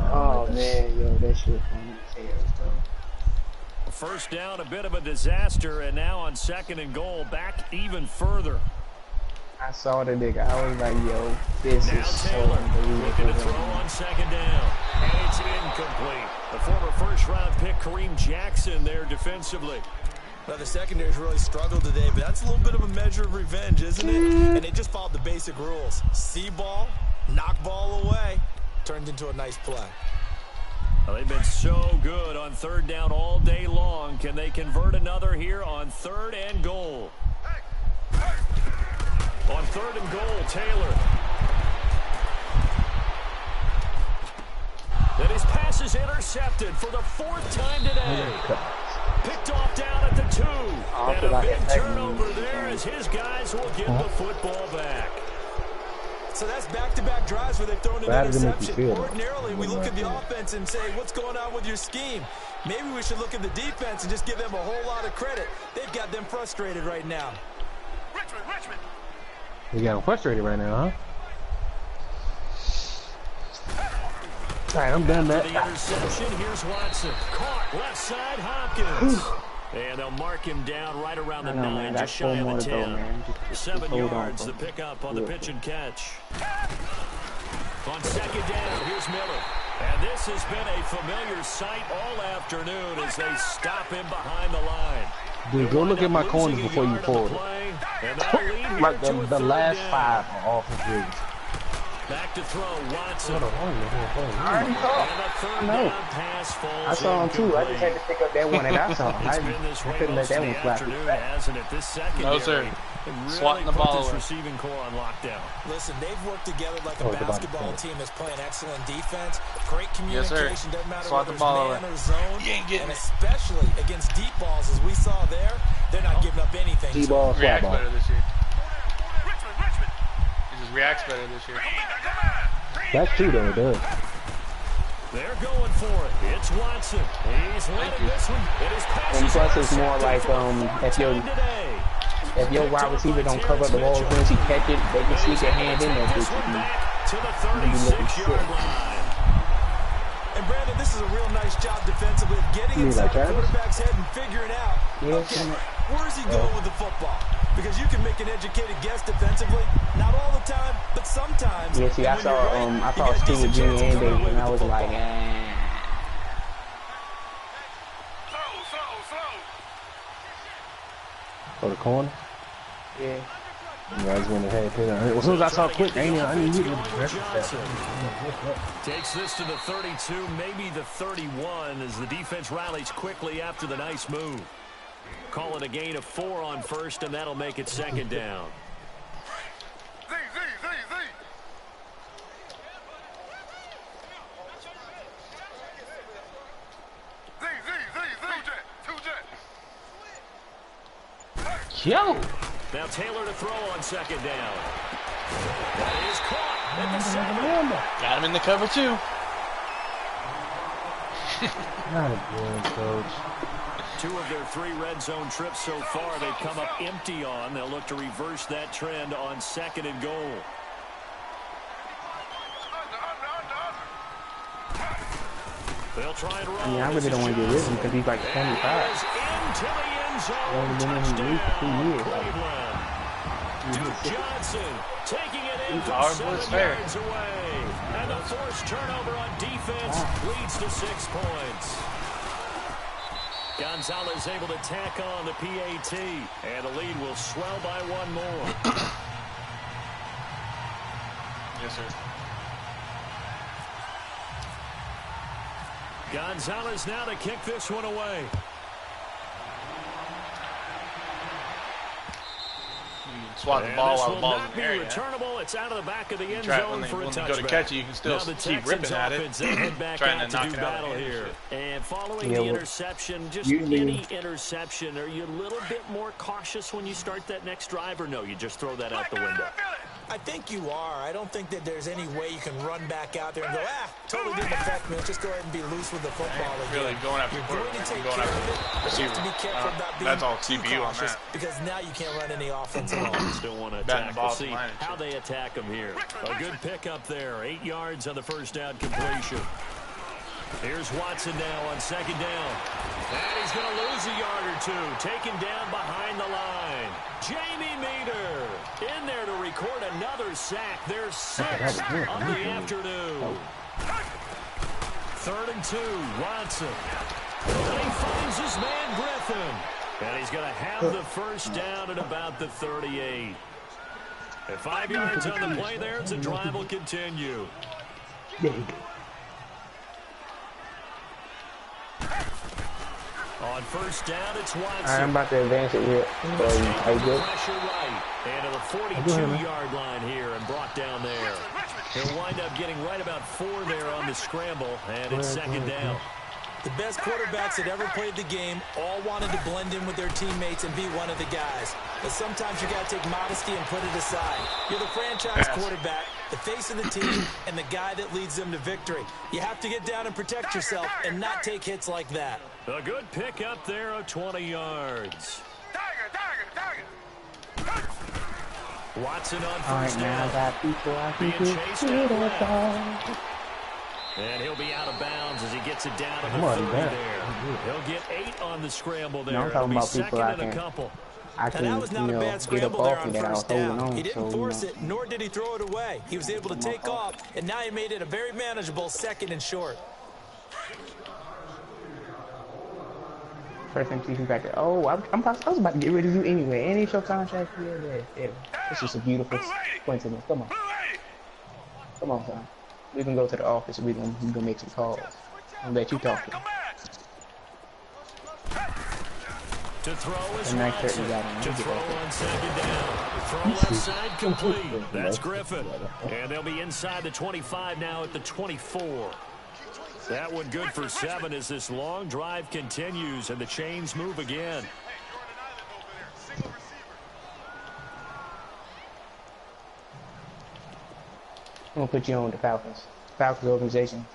Oh man, yo, that shit funny as hell, bro.
first down, a bit of a disaster, and now on 2nd and goal, back even further.
I saw the nigga. I was like, yo, this
now
is so
Taylor looking to
unbelievable.
throw on 2nd down, and it's incomplete. The former first-round pick Kareem Jackson there defensively.
Well, the secondary's really struggled today, but that's a little bit of a measure of revenge, isn't it? And they just followed the basic rules. See ball, knock ball away, turned into a nice play.
Well, they've been so good on 3rd down all day long. Can they convert another here on 3rd and goal? On 3rd and goal, Taylor. And his pass is intercepted for the 4th time today. Picked off down at the 2. And a big turnover there as his guys will get the football back.
So that's back-to-back drives where they've thrown an interception. Ordinarily, we look at the offense and say, what's going on with your scheme? Maybe we should look at the defense and just give them a whole lot of credit. They've got them frustrated right now.
Richmond.
You got him frustrated right now, huh? All right, I'm done that.
The interception, here's Watson. Caught left side, Hopkins. And they'll mark him down right around the 9, just shy of the 10. 7 yards, the pickup on the pitch and catch. On 2nd down, here's Miller. And this has been a familiar sight all afternoon as they stop him behind the line.
Dude, go look at my corners before you pull it. Like the last 5 are off of reads.
Back to throw, Watson.
I already saw. No. I saw him too. I just had to pick up that one that I saw. I couldn't let that one slap me.
No, sir. Swatting the ball away.
Receiving core on lockdown.
Listen, they've worked together like a basketball team that's playing excellent defense. Great communication.
Yes, sir.
Doesn't matter
Swat
whether
the ball
it's man
away.
or zone.
You ain't getting
and
it.
especially against deep balls, as we saw there, they're not giving up anything.
D-ball, flat
Reacts
ball.
better this year. He just reacts better this year.
That's true though, it does.
They're going for it. It's Watson. He's letting this one. It is
And plus, it's more like if your wide receiver don't cover up the ball as soon as he catch it, they can sneak their hand in there.
This one back to the 36-yard line.
And Brandon, this is a real nice job defensively of getting inside the quarterback's head and figuring out, okay, where's he going with the football? Because you can make an educated guess defensively, not all the time, but sometimes.
Yeah, see, I saw Steve Junior and David, and I was like, eh.
For the corner?
Yeah.
You guys went ahead and as soon as I saw quick, I didn't use it.
Takes this to the 32, maybe the 31, as the defense rallies quickly after the nice move. Call it a gain of 4 on 1st, and that'll make it 2nd down.
Yo!
Now Taylor to throw on 2nd down. That is caught at the 7.
Got him in the cover, too.
Not again, coach.
2 of their 3 red zone trips so far, they've come up empty on. They'll look to reverse that trend on 2nd and goal. They'll try and run.
I really don't want to get rid of him because he's like 25.
Into the end zone. Touchdown, Cleveland. Duke Johnson taking it in from 7 yards away. And the forced turnover on defense leads to 6 points. Gonzalez able to tack on the PAT, and the lead will swell by 1 more.
Yes, sir.
Gonzalez now to kick this one away.
Swat the ball while the ball's in the area.
Returnable. It's out of the back of the end zone for a touchback.
When you go to catch it, you can still keep ripping at it, trying to knock it out of here.
And following the interception, just any interception, are you a little bit more cautious when you start that next drive, or no, you just throw that out the window?
I think you are. I don't think that there's any way you can run back out there and go, totally didn't affect me. Let's just go ahead and be loose with the football.
Really going after
You're going to take care of it. You have to be careful about being
that's all
too
CPU
cautious
on that.
because now you can't run any offense at all.
Still want to attack. We'll see how they attack them here. A good pickup there. 8 yards on the first down completion. Here's Watson now on second down. And he's going to lose a yard or two. Taken down behind the line. Jamie Meter in there to record another sack. There's 6 on the afternoon. 3rd and 2. Watson. And he finds his man Griffin. And he's going to have the first down at about the 38. At 5 yards on the play there, the drive will continue. On first down, it's Watson.
I'm about to advance it here. Are you good?
Pressure right. And to the 42-yard line here and brought down there. He'll wind up getting right about 4 there on the scramble, and it's second down.
The best quarterbacks that ever played the game all wanted to blend in with their teammates and be one of the guys. But sometimes you got to take modesty and put it aside. You're the franchise quarterback, the face of the team, and the guy that leads them to victory. You have to get down and protect yourself and not take hits like that.
A good pick up there of 20 yards. Watson on first down. Being chased out. And he'll be out of bounds as he gets it down to the 30 there. He'll get 8 on the scramble there.
I'm talking about people I can,
that was not a bad scramble there on first down. He didn't force it, nor did he throw it away. He was able to take off, and now he made it a very manageable 2nd and short.
First thing you back there. Oh, I was about to get rid of you anyway. And it's your contract here. Yeah. It's just a beautiful coincidence. Come on. Come on, son. We can go to the office. We gonna make some calls. I'll let you talk.
To throw is Watson. To throw on second down. Throw left side complete. That's Griffin. And they'll be inside the 25 now at the 24. That one good for 7 as this long drive continues and the chains move again.
I'm going to put you on the Falcons. Falcons organization.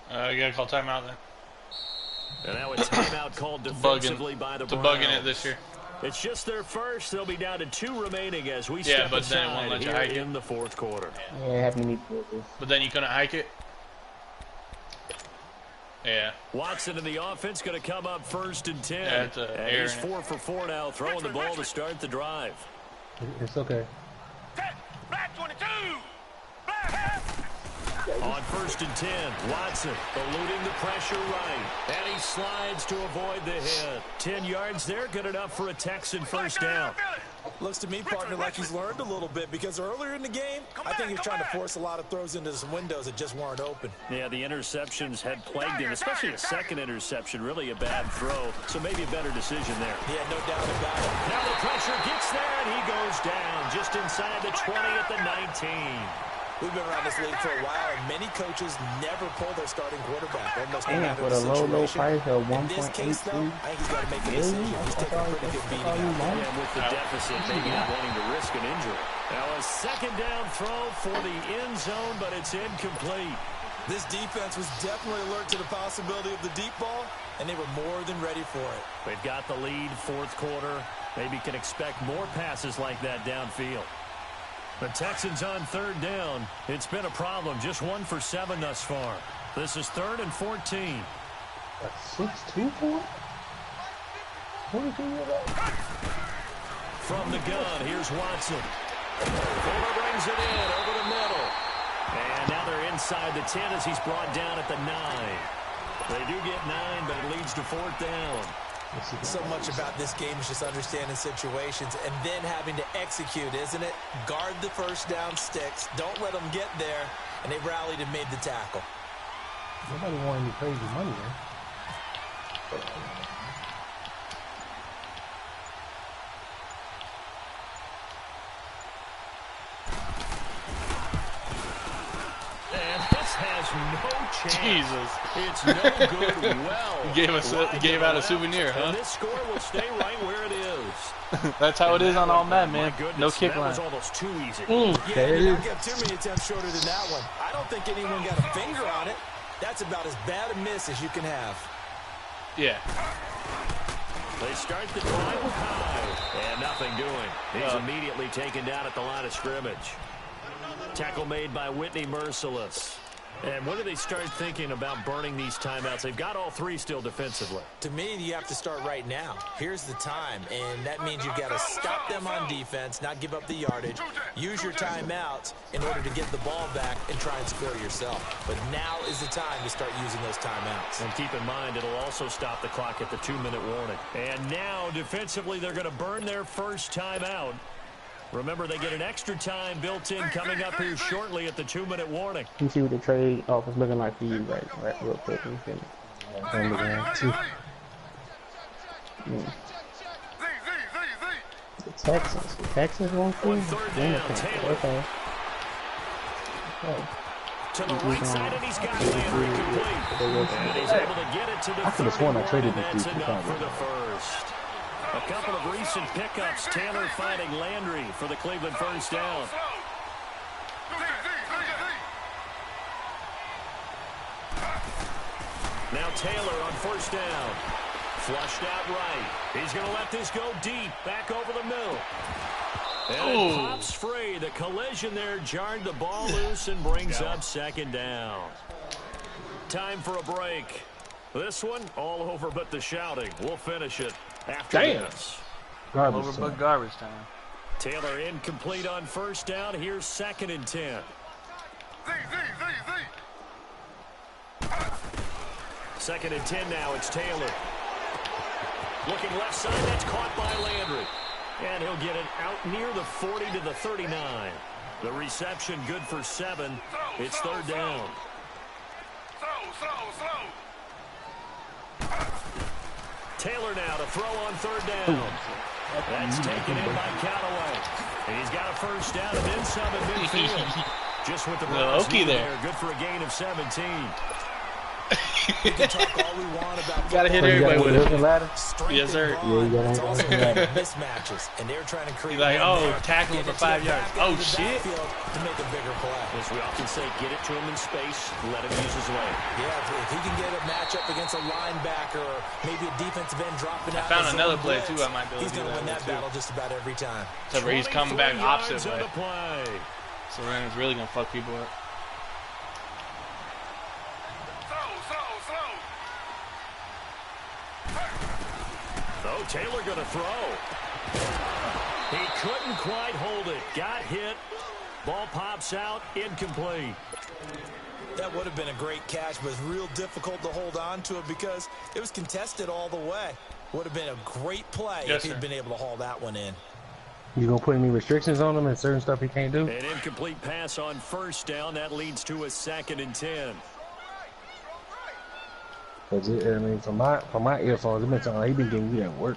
You got to call timeout then.
And now a timeout called defensively by the Browns.
Bugging it this year.
It's just their first. They'll be down to 2 remaining as we step aside here in the 4th quarter.
Yeah, it happened to me.
But then you couldn't hike it? Yeah.
Watson in the offense going to come up 1st and 10.
Yeah,
and he's 4 for 4 now, throwing the ball to start the drive.
It's okay.
Black 22! On 1st and 10, Watson eluding the pressure right. And he slides to avoid the hit. 10 yards there, good enough for a Texan first down.
Looks to me, partner, like he's learned a little bit because earlier in the game, I think he was trying to force a lot of throws into some windows that just weren't open.
Yeah, the interceptions had plagued him, especially a second interception, really a bad throw. So maybe a better decision there.
Yeah, no doubt about it.
Now the pressure gets there and he goes down just inside the 20 at the 19.
We've been around this league for a while, and many coaches never pull their starting quarterback. Almost no
and
matter
for
the
the low price of 1.82
in this case, though, I think he's got to make a decision. He's taking a pretty good beating out there.
And with the deficit, maybe not wanting to risk an injury. Now a second down throw for the end zone, but it's incomplete.
This defense was definitely alert to the possibility of the deep ball, and they were more than ready for it.
They've got the lead, 4th quarter. Maybe can expect more passes like that downfield. The Texans on 3rd down. It's been a problem. Just 1 for 7 thus far. This is 3rd and 14.
6'2" for it? 22 years old.
From the gun, here's Watson. Fuller brings it in over the middle. And now they're inside the 10 as he's brought down at the 9. They do get 9, but it leads to 4th down.
So much about this game is just understanding situations and then having to execute, isn't it? Guard the first down sticks. Don't let them get there. And they rallied and made the tackle.
Nobody wanted any crazy money, man.
Has no chance.
Jesus.
It's no good. Well,
gave out a souvenir, huh?
And this score will stay right where it is.
That's how it is on all Madden, man. No kick line.
That was almost too easy.
Yeah, you don't get too many attempts shorter than that one. I don't think anyone got a finger on it. That's about as bad a miss as you can have.
Yeah.
They start the drive high. And nothing doing. He's immediately taken down at the line of scrimmage. Tackle made by Whitney Merciless. And when do they start thinking about burning these timeouts? They've got all three still defensively.
To me, you have to start right now. Here's the time, and that means you've got to stop them on defense, not give up the yardage, use your timeouts in order to get the ball back and try and score yourself. But now is the time to start using those timeouts.
And keep in mind, it'll also stop the clock at the 2-minute warning. And now, defensively, they're going to burn their first timeout. Remember, they get an extra time built in coming up here shortly at the 2-minute warning.
You see what the trade offense looking like for you, right real quick. The Texans won't
on third down, Taylor.
Okay.
To the right side, and he's got Landry complete. And he's able to get it to the 31, and that's enough for the first. A couple of recent pickups. Taylor finding Landry for the Cleveland first down. Now Taylor on first down. Flushed out right. He's going to let this go deep. Back over the middle. And it pops free. The collision there jarred the ball loose and brings up second down. Time for a break. This one, all over but the shouting. We'll finish it after this.
All over but garbage time.
Taylor incomplete on first down. Here's 2nd and 10. Second and 10 now. It's Taylor. Looking left side. That's caught by Landry. And he'll get it out near the 40 to the 39. The reception good for 7. It's third down. Taylor now to throw on third down. That's taken in by Callaway. And he's got a first down and then some in midfield. Just with the Browns there. Good for a gain of 17.
We can talk all we want about
gotta hit everybody with it.
Yes, sir. It's also mismatches, and they're trying to create.
Like, tackling for 5 yards. Oh shit!
To make a bigger play.
As we often say, get it to him in space, let him use his leg.
Yeah, if he can get a matchup against a linebacker or maybe a defensive end dropping out.
I found another play too. I might be able to do that.
He's gonna win that battle just about every time.
Except for he's coming back opposite way. So then it's really gonna fuck people up.
Oh, Taylor going to throw. He couldn't quite hold it. Got hit. Ball pops out. Incomplete.
That would have been a great catch, but it's real difficult to hold on to it because it was contested all the way. Would have been a great play if he'd been able to haul that one in.
You gonna put any restrictions on him and certain stuff he can't do?
An incomplete pass on first down. That leads to a 2nd and 10.
I mean, from my earphones, it meant something like he been getting you at work.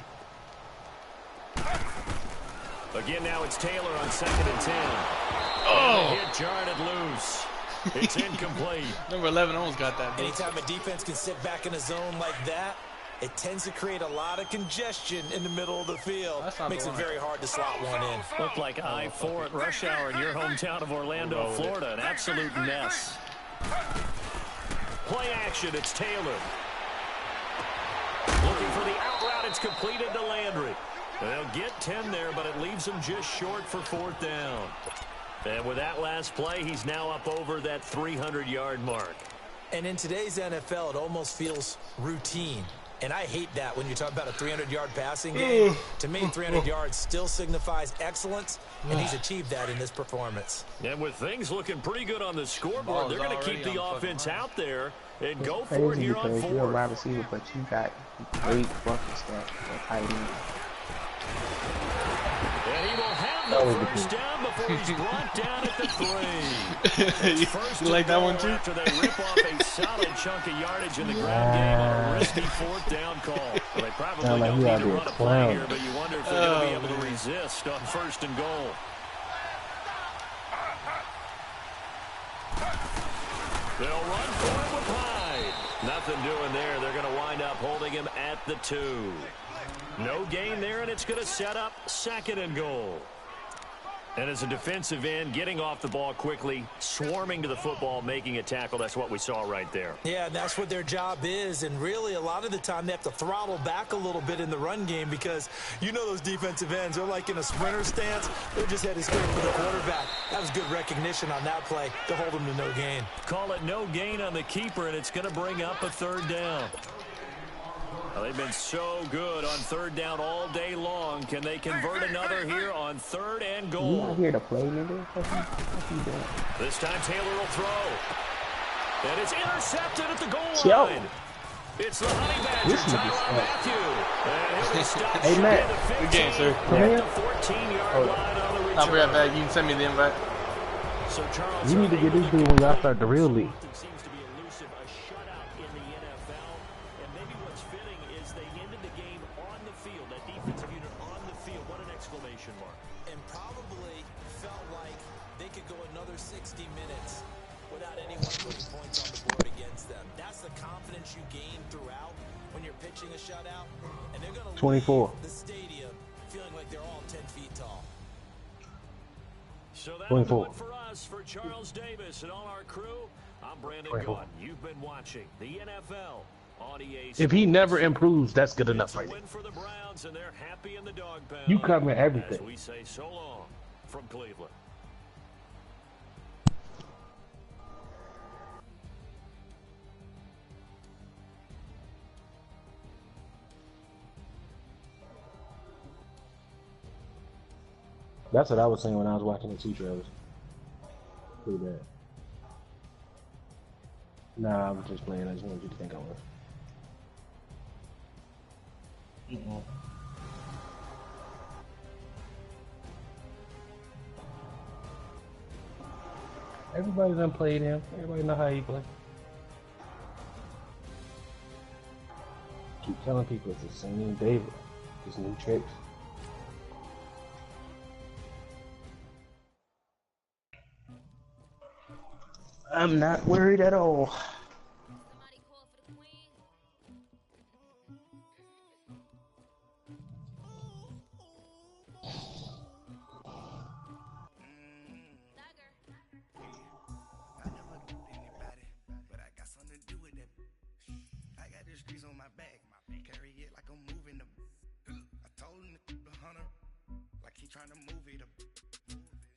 Again, now it's Taylor on 2nd and 10.
Oh!
Hit jarred it loose. It's incomplete.
Number 11 almost got that.
Anytime a defense can sit back in a zone like that, it tends to create a lot of congestion in the middle of the field. Makes it very hard to slot one in.
Looked like I-4 at rush hour in your hometown of Orlando, Florida. An absolute mess. Play action, it's Taylor. Looking for the out route, it's completed to Landry. They'll get 10 there, but it leaves him just short for 4th down. And with that last play, he's now up over that 300-yard mark.
And in today's NFL, it almost feels routine. And I hate that when you talk about a 300-yard passing game. To me, 300 yards still signifies excellence, and he's achieved that in this performance.
And with things looking pretty good on the scoreboard, they're going to keep the offense out there and go for it here on 4th.
You're a wide receiver, but you got great fucking stuff.
And he will have the first down before he's brought down at the 3.
You like that one too?
After they rip off a solid chunk of yardage in the ground game on a risky 4th down call. Well, they probably don't need to run a play here, but you wonder if they're going to be able to resist on 1st and goal. They'll run for it with Hyde. Nothing doing there. They're going to wind up holding him at the 2. No gain there, and it's going to set up 2nd and goal. And as a defensive end, getting off the ball quickly, swarming to the football, making a tackle, that's what we saw right there.
Yeah, that's what their job is. And really, a lot of the time, they have to throttle back a little bit in the run game because you know those defensive ends, they're like in a sprinter stance. They're just headed straight for the quarterback. That was good recognition on that play to hold them to no gain.
Call it no gain on the keeper, and it's going to bring up a third down. Well, they've been so good on third down all day long. Can they convert another here on third and goal?
You not here to play, nigga? What you doing?
This time Taylor will throw. And it's intercepted at the goal line. It's the Honey Badger, Tyrann Mathieu.
Hey, Matt.
Good game, sir.
Come here.
14-yard line on the return.
I'll be right back. You can send me the invite.
So Charles,
You need to get this dude when y'all start the real league.
seems to be elusive, a shutout in the NFL. And maybe what's fitting is they ended the game on the field, that defensive unit on the field. What an exclamation mark.
And probably felt like they could go another 60 minutes without anyone putting points on the board against them. That's the confidence you gain throughout when you're pitching a shutout. And they're going to
24.
leave the stadium feeling like they're all 10 feet tall.
So that'll do
24.
it for us. For Charles Davis and all our crew, I'm Brandon
24.
Gaudin. You've been watching the NFL on EA
If he never improves, that's good enough
It's a
right
win
there.
for the Browns, and they're happy in the dog pound.
You cover
As
everything.
we say so long from Cleveland.
That's what I was saying when I was watching the T-Trailers. Pretty bad. Nah, I was just playing. I just wanted you to think I was. Everybody done played him. Everybody know how he play. Keep telling people it's the same David. Just new tricks.
I'm not worried at all.
Somebody call for the queen. Dagger.
I never do anybody, but I got something to do with that. I got the streets on my back, carry it like I'm moving them. I told him the hunter, like he trying to move it up.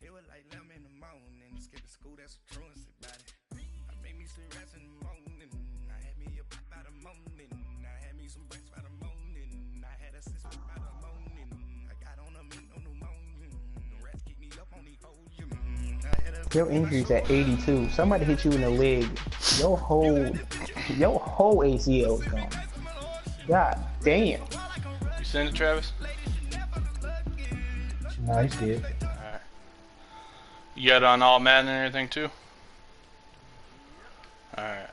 It was like 11 in the morning, skipping school, that's a truancy about it. I made me some rest in the morning, I had me a pop by the morning, I had me some breaks by the morning, I had a sister by the morning, I got on a meat on the morning, the rats keep me up on the ocean.
Your injury's at 82. Somebody hit you in the leg. Your whole ACL is gone. God damn.
You send it, Travis?
Nice, kid.
Alright. You got it on all Madden and everything too? Alright.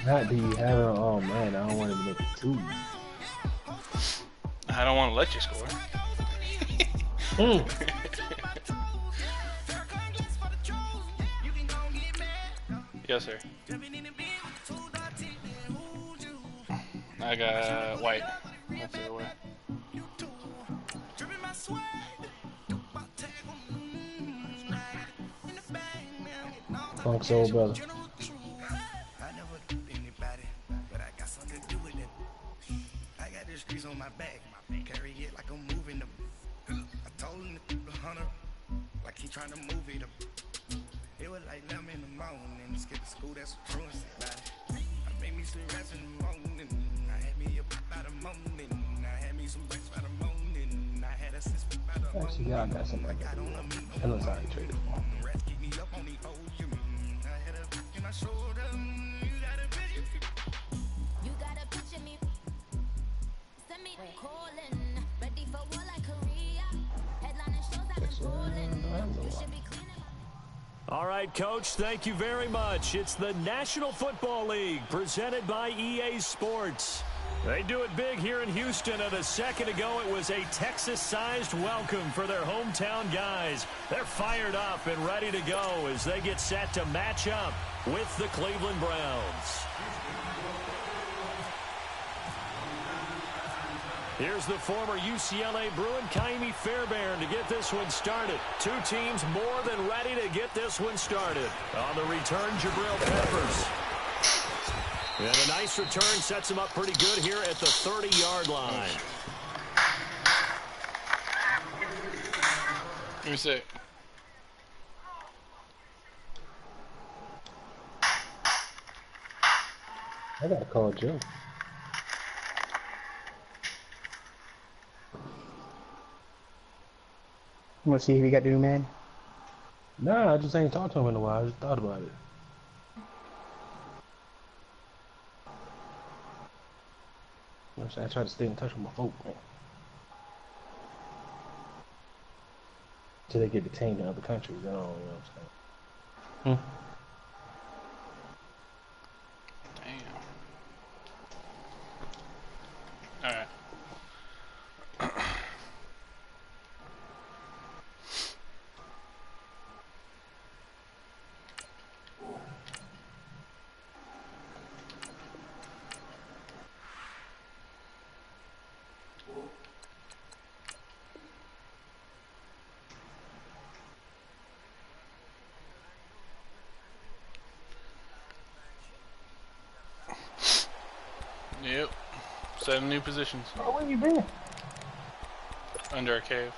Not do you have it? Oh man, I don't want to make it too.
I don't want to let you score. Yes, sir. I got white. That's the way.
Funk soul brother.
I never do anybody, but I got something to do with it. I got the streets on my back, carry it like I'm moving them. I told him the hunter, like he trying to move it up. It was like 11 in the morning, skipping school, that's a truancy about it. I made me some rest in the morning, I had me a pop by the morning, I had me some breaks by the morning, I had a sister by the morning.
Actually, y'all got something like that. Unless I already traded for him.
The rats keep me up on the ocean. I had a in my shoulder, you got a picture.
You got a picture me. Send me calling. Ready for war like Korea. Headlining shows I've been pulling. You should be cleaning.
All right, Coach, thank you very much. It's the National Football League presented by EA Sports. They do it big here in Houston, and a second ago it was a Texas-sized welcome for their hometown guys. They're fired up and ready to go as they get set to match up with the Cleveland Browns. Here's the former UCLA Bruin, Kaimi Fairbairn, to get this one started. Two teams more than ready to get this one started. On the return, Jabril Peppers. And a nice return sets him up pretty good here at the 30-yard line.
Let me see.
I gotta call Joe.
You wanna see if he got the new man?
Nah, I just ain't talked to him in a while. I just thought about it. I try to stay in touch with my folk, man. Till they get detained in other countries, you know what I'm saying?
Damn. Alright. Yep. 7 new positions.
Oh, where you been?
Under a cave.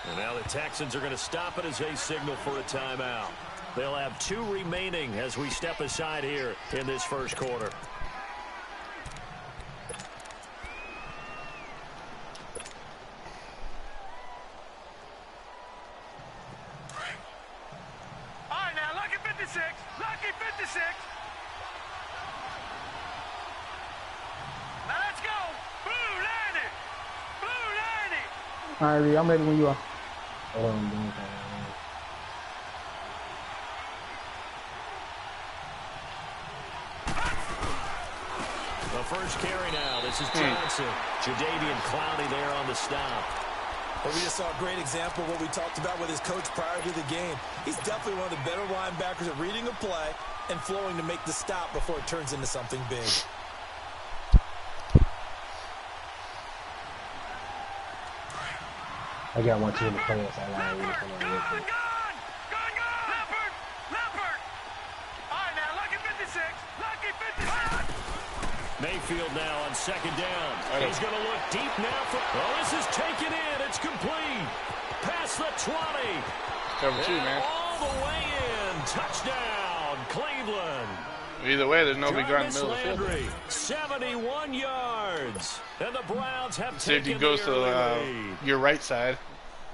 And now the Texans are going to stop it as they signal for a timeout. They'll have 2 remaining as we step aside here in this first quarter.
All right, now, lucky 56. Lucky 56. Now, let's go. Blue landed. Blue landed.
All right, Reed, I'm ready when you are.
The first carry now. This is Johnson. Jadeveon Clowney there on the stop.
Well, we just saw a great example of what we talked about with his coach prior to the game. He's definitely one of the better linebackers at reading a play and flowing to make the stop before it turns into something big.
I got one too in the players. I got really
Leopard. Leopard. All right, now, lucky 56. Lucky 56.
Mayfield now on second down. He's going to look deep now. This is taken in. It's complete. Past the 20.
Cover 2, man.
All the way in. Touchdown, Cleveland.
Either way, there's nobody guarding the middle of the field.
Landry, 71 yards. And the Browns have
Safety
taken
goes
the
to
early lead.
your right side.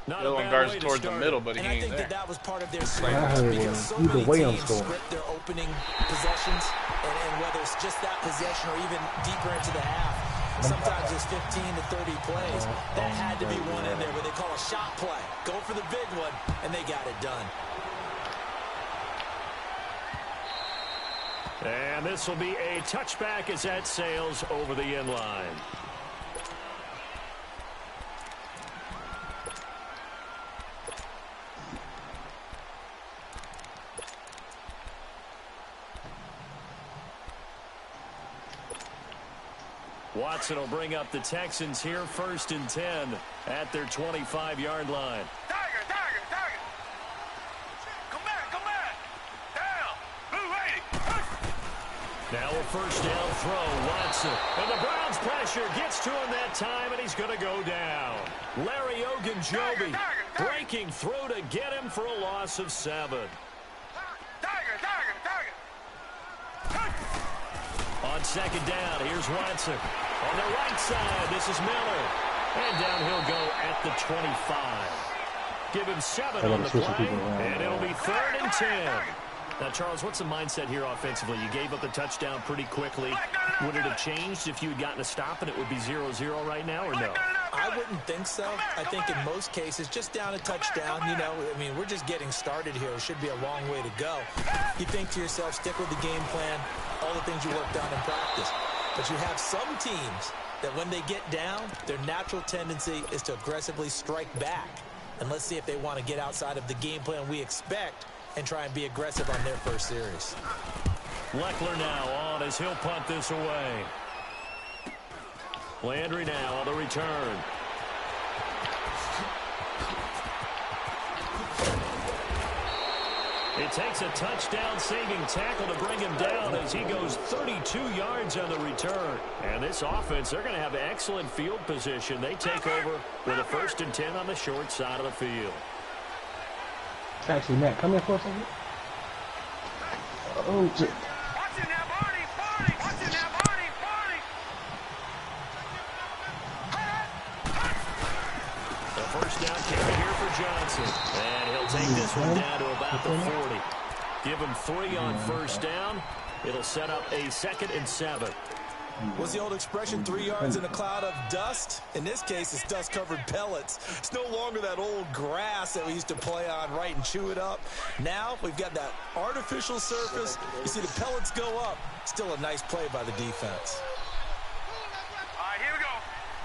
Not
The
a
other one
bad
guards
way to
towards the
start
middle,
it.
but he
And I
ain't
think
there.
that was part of their
I
strategy
heard
because so
either
many
way I'm
teams
scoring.
script their opening possessions, and whether it's just that possession or even deeper into the half, sometimes it's 15 to 30 plays. That had to be one in there where they call a shot play. Go for the big one, and they got it done.
And this will be a touchback as that sails over the end line. Watson will bring up the Texans here, 1st and 10 at their 25-yard line.
Tiger. Come back. Down. Blue 80.
Now a first down throw, Watson. And the Browns pressure gets to him that time, and he's going to go down. Larry Ogunjobi breaking through to get him for a loss of 7.
Tiger.
On second down, here's Watson. On the right side, this is Miller. And down he'll go at the 25. Give him 7 on the play, and it'll be 3rd and 10. Now, Charles, what's the mindset here offensively? You gave up the touchdown pretty quickly. Would it have changed if you had gotten a stop and it would be 0-0 right now, or no?
I wouldn't think so. I think in most cases, just down a touchdown, you know, I mean, we're just getting started here. It should be a long way to go. You think to yourself, stick with the game plan, all the things you worked on in practice. But you have some teams that when they get down, their natural tendency is to aggressively strike back. And let's see if they want to get outside of the game plan we expect and try and be aggressive on their first series.
Leckler now on as he'll punt this away. Landry now on the return. It takes a touchdown-saving tackle to bring him down as he goes 32 yards on the return. And this offense, they're going to have excellent field position. They take over with a 1st and 10 on the short side of the field.
Actually, Matt, come here for a second. Oh, shit.
The first down carry here for Johnson. And he'll take this one down to about the 40. Give him 3 on first down. It'll set up a 2nd and 7.
What's the old expression, 3 yards in a cloud of dust? In this case, it's dust-covered pellets. It's no longer that old grass that we used to play on, right, and chew it up. Now we've got that artificial surface. You see the pellets go up. Still a nice play by the defense.
All right, here we go.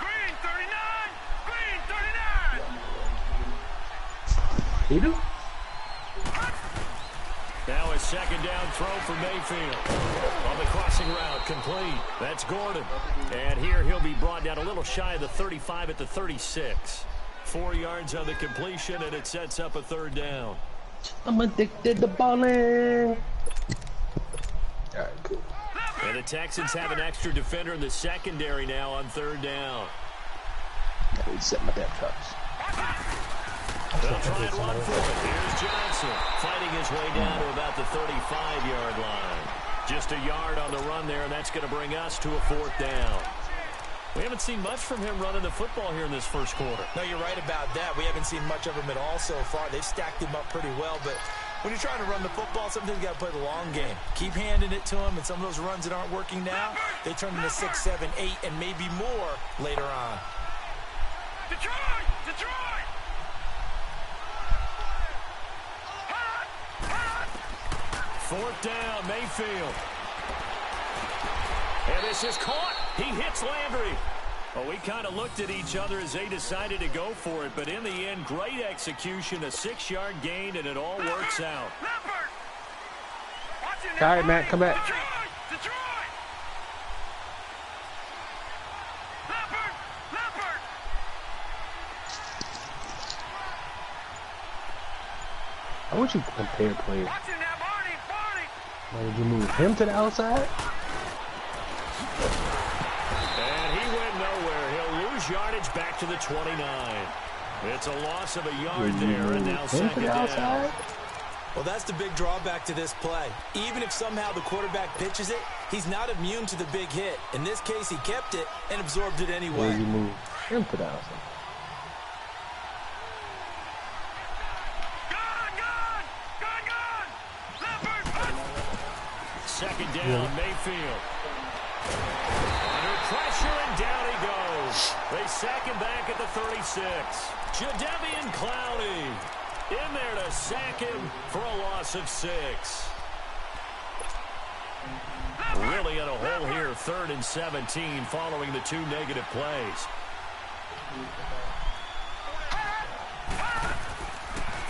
Green 39. Green 39.
You do?
Now a 2nd down throw for Mayfield. On the crossing route, complete. That's Gordon. And here he'll be brought down a little shy of the 35 at the 36. 4 yards on the completion, and it sets up a 3rd down.
I'm addicted to balling. All right, cool.
And the Texans have an extra defender in the secondary now on 3rd down.
I need to set my damn cups.
They'll try and run for it. Here's Johnson fighting his way down to about the 35-yard line. Just a yard on the run there, and that's going to bring us to a 4th down. We haven't seen much from him running the football here in this first quarter.
No, you're right about that. We haven't seen much of him at all so far. They've stacked him up pretty well, but when you're trying to run the football, sometimes you got to play the long game. Keep handing it to him, and some of those runs that aren't working now, they turn into 6, 7, 8, and maybe more later on.
Detroit! Detroit!
4th down, Mayfield. And this is caught. He hits Landry. Well, we kind of looked at each other as they decided to go for it, but in the end, great execution, a 6-yard gain, and it all works out.
All right, Matt, come back.
Detroit! Detroit! Leopard!
I want you to compare players. Did you move him to the outside?
And he went nowhere. He'll lose yardage back to the 29. It's a loss of a yard there, and now 2nd down.
Well, that's the big drawback to this play. Even if somehow the quarterback pitches it, he's not immune to the big hit. In this case, he kept it and absorbed it anyway.
Did you move him to the outside?
2nd down, Mayfield. Under pressure, and down he goes. They sack him back at the 36. Jadeveon Clowney in there to sack him for a loss of 6. Really in a hole here, 3rd and 17 following the 2 negative plays.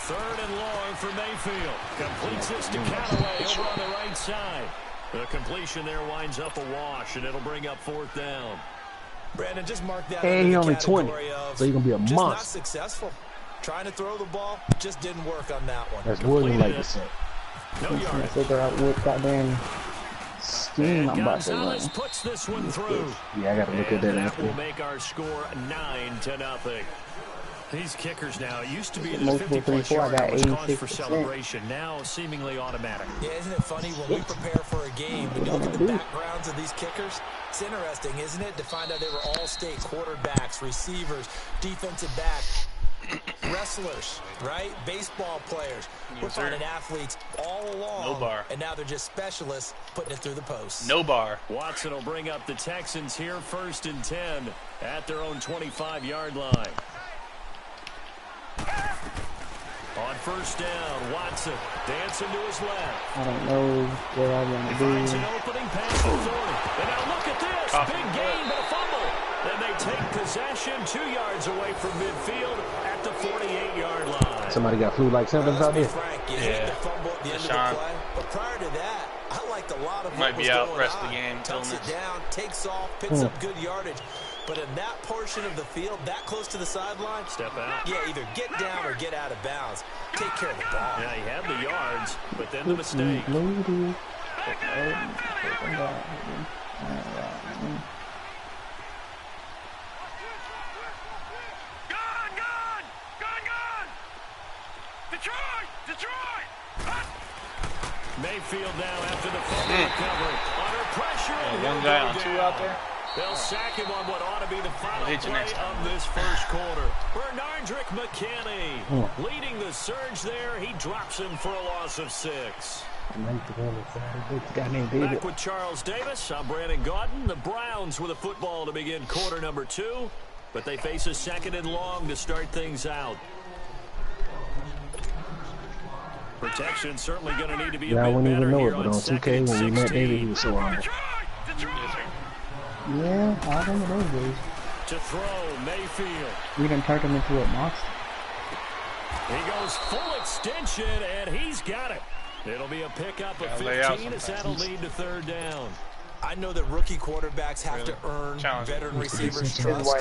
3rd and long for Mayfield. Completes this to Callaway over on the right side. The completion there winds up a wash, and it'll bring up 4th down.
Brandon, just mark that.
Hey, he only 20, so you're going to be a
monster.
monster.
Not successful. Trying to throw the ball just didn't work on that one.
That's more than like to say.
No yardage.
Figure out what goddamn scheme I'm about to run.
Gonzalez puts this one through.
Yeah, I got to look at that.
That will make our score 9-0. These kickers now, it used to be that 50-plus yard was cause for celebration. Now seemingly automatic.
Yeah, isn't it funny when we prepare for a game, we look at the backgrounds of these kickers? It's interesting, isn't it, to find out they were all-state quarterbacks, receivers, defensive back, wrestlers, right? Baseball players. We're finding athletes all along.
No bar.
And now they're just specialists putting it through the posts.
No bar.
Watson will bring up the Texans here 1st and 10 at their own 25-yard line. On 1st down, Watson dancing to his left.
I don't know what I want to
He
do.
finds an opening pass to 40. And now look at this. big gain, but a fumble. And they take possession 2 yards away from midfield at the 48-yard line.
Somebody got flu like symptoms out there.
Yeah. The fumble at the end of the play. But prior to that, I liked a lot of what
might
was
be out
going
rest
on.
of the game.
Tucks it down, takes off, picks up good yardage. But in that portion of the field, that close to the sideline,
step out.
Yeah, either get down or get out of bounds. Take care of the ball.
Yeah, he had the yards, but then the mistake. Mayfield now after the fumble recovery. Under pressure.
One guy on 2 out there.
They'll sack him on what ought to be the final play of this first quarter. Bernardrick McKinney leading the surge there. He drops him for a loss of 6. Back with Charles Davis. I'm Brandon Gaudin. The Browns with a football to begin quarter number 2. But they face a 2nd and long to start things out. Protection certainly going to need to be a bit better here on 2K when we met David, he was so hard.
Yeah, I remember those days.
To throw, Mayfield.
We done turned him into a monster.
He goes full extension, and he's got it. It'll be a pickup of 15 as that'll lead to 3rd down.
I know that rookie quarterbacks have to earn veteran receivers' trust.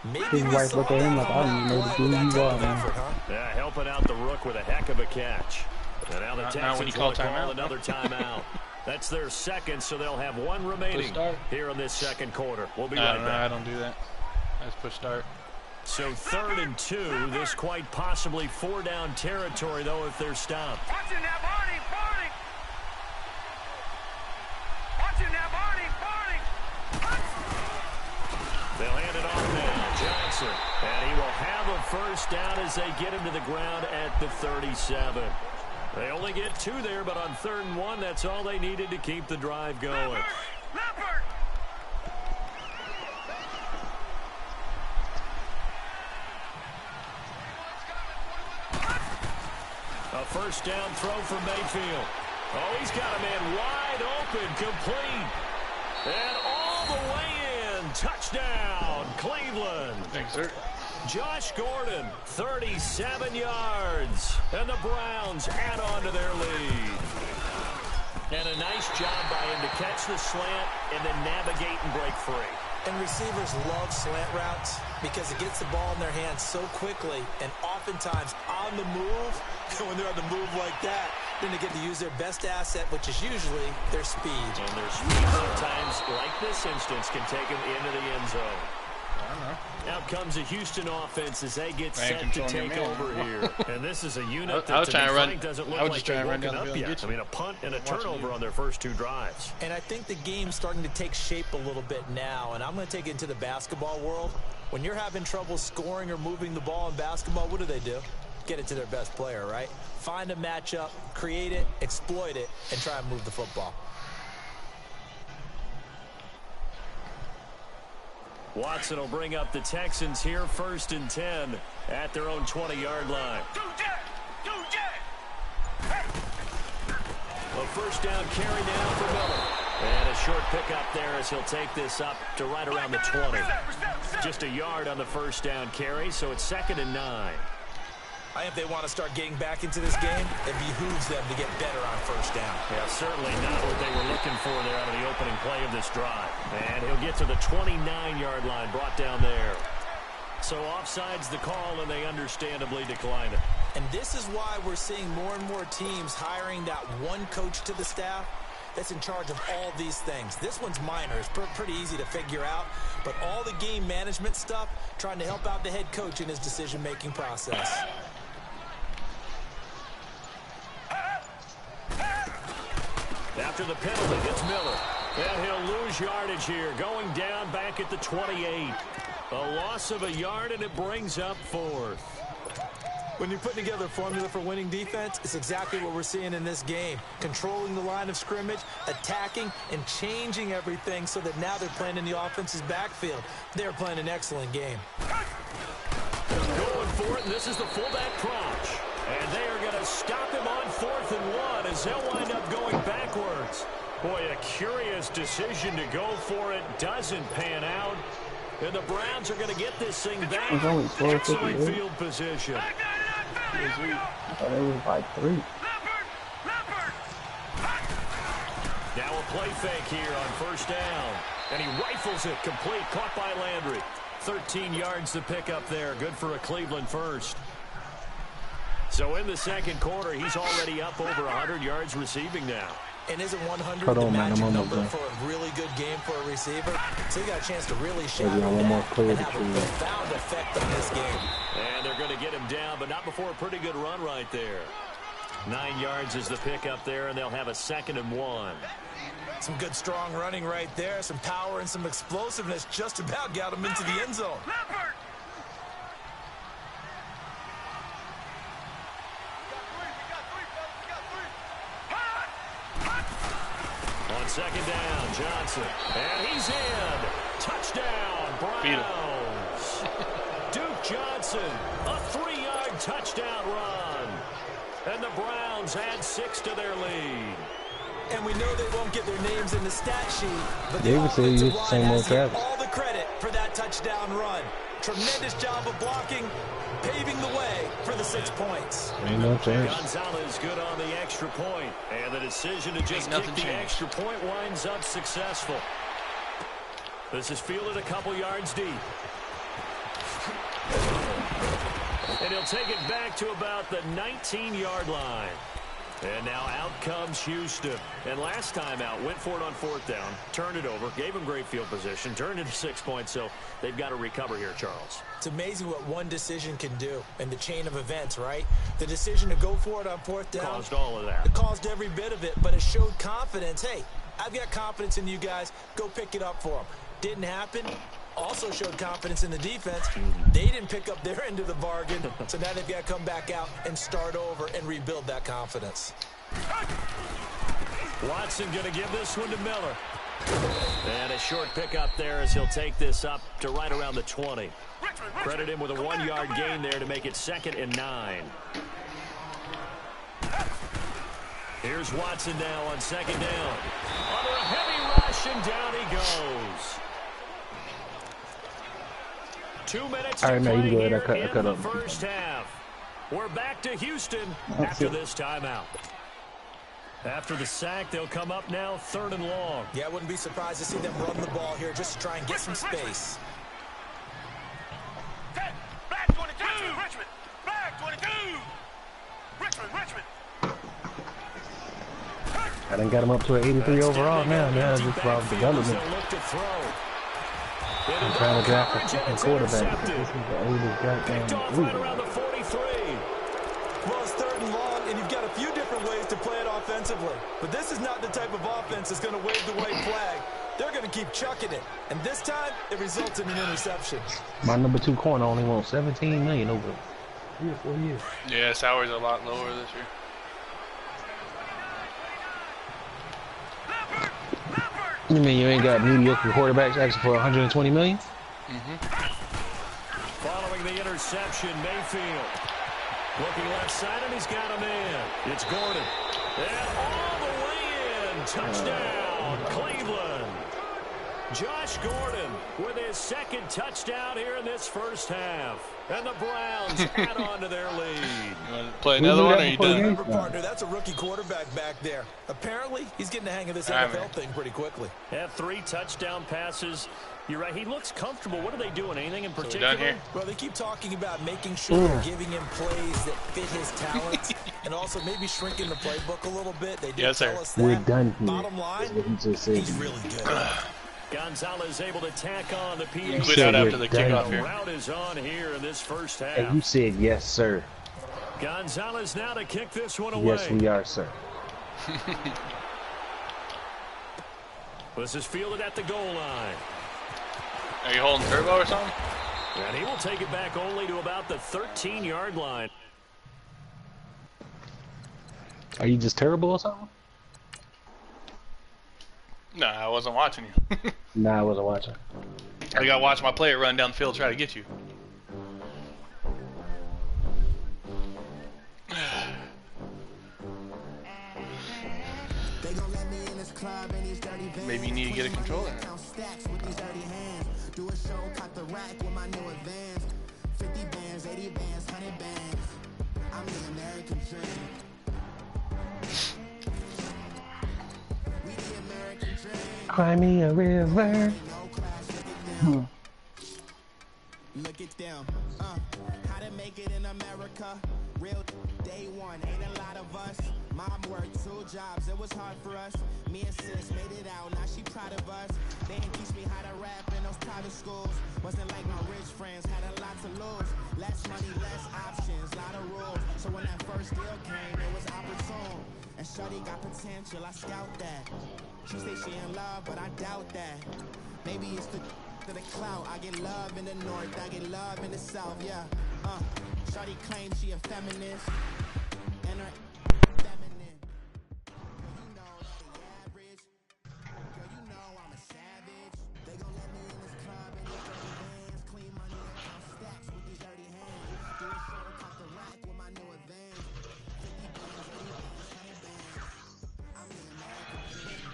Maybe
his wife look at him like, I don't even know the dude you are, man.
Yeah, helping out the rook with a heck of a catch. And now the Texans will call another timeout. That's their 2nd, so they'll have 1 remaining here in this 2nd quarter. We'll be right back.
I don't do that. I just push start.
So 3rd and 2. This quite possibly 4-down territory, though, if they're stopped.
Watching that, Barney! Watching that, Barney!
They'll hand it off now. Johnson. And he will have a 1st down as they get him to the ground at the 37. They only get 2 there, but on 3rd and 1, that's all they needed to keep the drive going. A 1st down throw for Mayfield. Oh, he's got a man wide open, complete. And all the way in. Touchdown, Cleveland.
Thanks, sir.
Josh Gordon, 37 yards. And the Browns add on to their lead. And a nice job by him to catch the slant and then navigate and break free.
And receivers love slant routes because it gets the ball in their hands so quickly and oftentimes on the move. And when they're on the move like that, then they get to use their best asset, which is usually their speed.
And their speed sometimes, like this instance, can take them into the end zone. Out comes the Houston offense as they get set to take over here. And this is a unit that, to be frank, doesn't look like they've woken up yet. I mean, a punt and a turnover on their first 2 drives.
And I think the game's starting to take shape a little bit now. And I'm going to take it into the basketball world. When you're having trouble scoring or moving the ball in basketball, what do? Get it to their best player, right? Find a matchup, create it, exploit it, and try and move the football.
Watson will bring up the Texans here 1st and 10 at their own 20-yard line. A 1st down carry now for Miller. And a short pickup there as he'll take this up to right around the 20. Just a yard on the 1st down carry, so it's 2nd and 9.
I think if they want to start getting back into this game, it behooves them to get better on 1st down.
Yeah, certainly not what they were looking for there out of the opening play of this drive. And he'll get to the 29-yard line, brought down there. So offside's the call, and they understandably decline it.
And this is why we're seeing more and more teams hiring that one coach to the staff that's in charge of all these things. This one's minor. It's pretty easy to figure out. But all the game management stuff, trying to help out the head coach in his decision-making process.
After the penalty, it's Miller. And he'll lose yardage here, going down back at the 28. A loss of a yard, and it brings up 4th.
When you're putting together a formula for winning defense, it's exactly what we're seeing in this game. Controlling the line of scrimmage, attacking, and changing everything so that now they're playing in the offense's backfield. They're playing an excellent game.
Going for it, and this is the fullback crunch. And they are going to stop him on 4th and 1 as they'll wind up going backwards. Boy, a curious decision to go for it. Doesn't pan out. And the Browns are going to get this thing back. Excellent field position.
I thought it was like 3.
Now a play fake here on first down. And he rifles it complete. Caught by Landry. 13 yards to pick up there. Good for a Cleveland first. So in the second quarter, he's already up over 100 yards receiving now.
And isn't 100 the magic number for a really good game for a receiver? So you got a chance to really shadow him down and have a profound effect on this game.
And they're going to get him down, but not before a pretty good run right there. 9 yards is the pickup there, and they'll have a 2nd and 1.
Some good strong running right there. Some power and some explosiveness just about got him into the end zone.
On 2nd down, Johnson. And he's in. Touchdown, Browns. Duke Johnson, a 3-yard touchdown run. And the Browns add 6 to their lead.
And we know they won't get their names in the stat sheet, but
the offensive line has
all the credit for that touchdown run. Tremendous job of blocking, paving the way for the 6 points.
Gonzalez good on the extra point, and the decision to just kick the extra point winds up successful. This is fielded a couple yards deep. And he'll take it back to about the 19-yard line. And now out comes Houston. And last time out, went for it on 4th down, turned it over, gave him great field position, turned it to 6 points, so they've got to recover here, Charles.
It's amazing what one decision can do in the chain of events, right? The decision to go for it on 4th down.
Caused all of that.
It caused every bit of it, but it showed confidence. Hey, I've got confidence in you guys. Go pick it up for them. Didn't happen. Also showed confidence in the defense. They didn't pick up their end of the bargain, so now they've got to come back out and start over and rebuild that confidence.
Watson going to give this one to Miller. And a short pickup there as he'll take this up to right around the 20. Credit him with a 1-yard gain there to make it 2nd and 9. Here's Watson now on 2nd down. Under a heavy rush, and down he goes. 2 minutes to play here in the first half. We're back to Houston after this timeout. After the sack, they'll come up now 3rd and long.
Yeah, I wouldn't be surprised to see them run the ball here just to try and get some space.
Black 22, Richmond. Black 22. Richmond.
I done got him up to an 83 overall now. Now it's just about development. I'm trying to draft a fucking quarterback. This is the oldest goddamn
right around the 43.
Well, it's 3rd and long, and you've got a few different ways to play it offensively. But this is not the type of offense that's going to wave the white flag. They're going to keep chucking it. And this time, it results in an interception.
My number 2 corner only won $17 million over 3 or 4 years.
Yeah, salary's a lot lower this year.
You mean you ain't got mediocre quarterbacks asking for $120 million?
Following the interception, Mayfield. Looking left side, and he's got him in. It's Gordon. And all the way in. Touchdown, Cleveland. Josh Gordon with his 2nd touchdown here in this first half. And the Browns add on to their lead.
You want to play another one, or are you done?
Remember, partner, that's a rookie quarterback back there. Apparently, he's getting the hang of this NFL thing pretty quickly.
Had 3 touchdown passes. You're right, he looks comfortable. What are they doing? Anything in particular?
Well, they keep talking about making sure they're giving him plays that fit his talents and also maybe shrinking the playbook a little bit. They did tell us that.
We're done here.
Bottom line, he's really good.
Gonzalez able to tack on the PA.
Quit out after the kickoff here.
Route is on here in this first half.
Hey, you said yes, sir.
Gonzalez now to kick this one away.
Yes, we are, sir.
This is fielded at the goal line.
Are you holding turbo or something?
And he will take it back only to about the 13-yard line.
Are you just terrible or something?
No, I wasn't watching you.
Nah, I wasn't watching.
I gotta watch my player run down the field try to get you.
They gon' let me in this club and
Maybe you need to get a controller.
Do a show, cut the rack with my new advance. 50 bands, 80 bands, 100 bands. I'm the American dream. We the American dream.
Cry me a river.
Look at them. How to make it in America. Real day one, ain't a lot of us. Mom worked 2 jobs, it was hard for us. Me and sis made it out, now she proud of us. They didn't teach me how to rap in those private schools. Wasn't like my rich friends, had a lot to lose. Less money, less options, lot of rules. So when that first deal came, it was opportune. And shorty got potential, I scout that. She say she in love, but I doubt that. Maybe it's the clout. I get love in the north, I get love in the south, yeah. Shorty claims she a feminist. And her feminine. Girl, you know that the average. Girl, you know I'm a savage. They gon' let me in this club in these dirty bands. Clean money and count stacks with these dirty hands. Do a show, cut the rack with my new advance. 50 bands, 80 bands, 100 bands. I'm the American dream.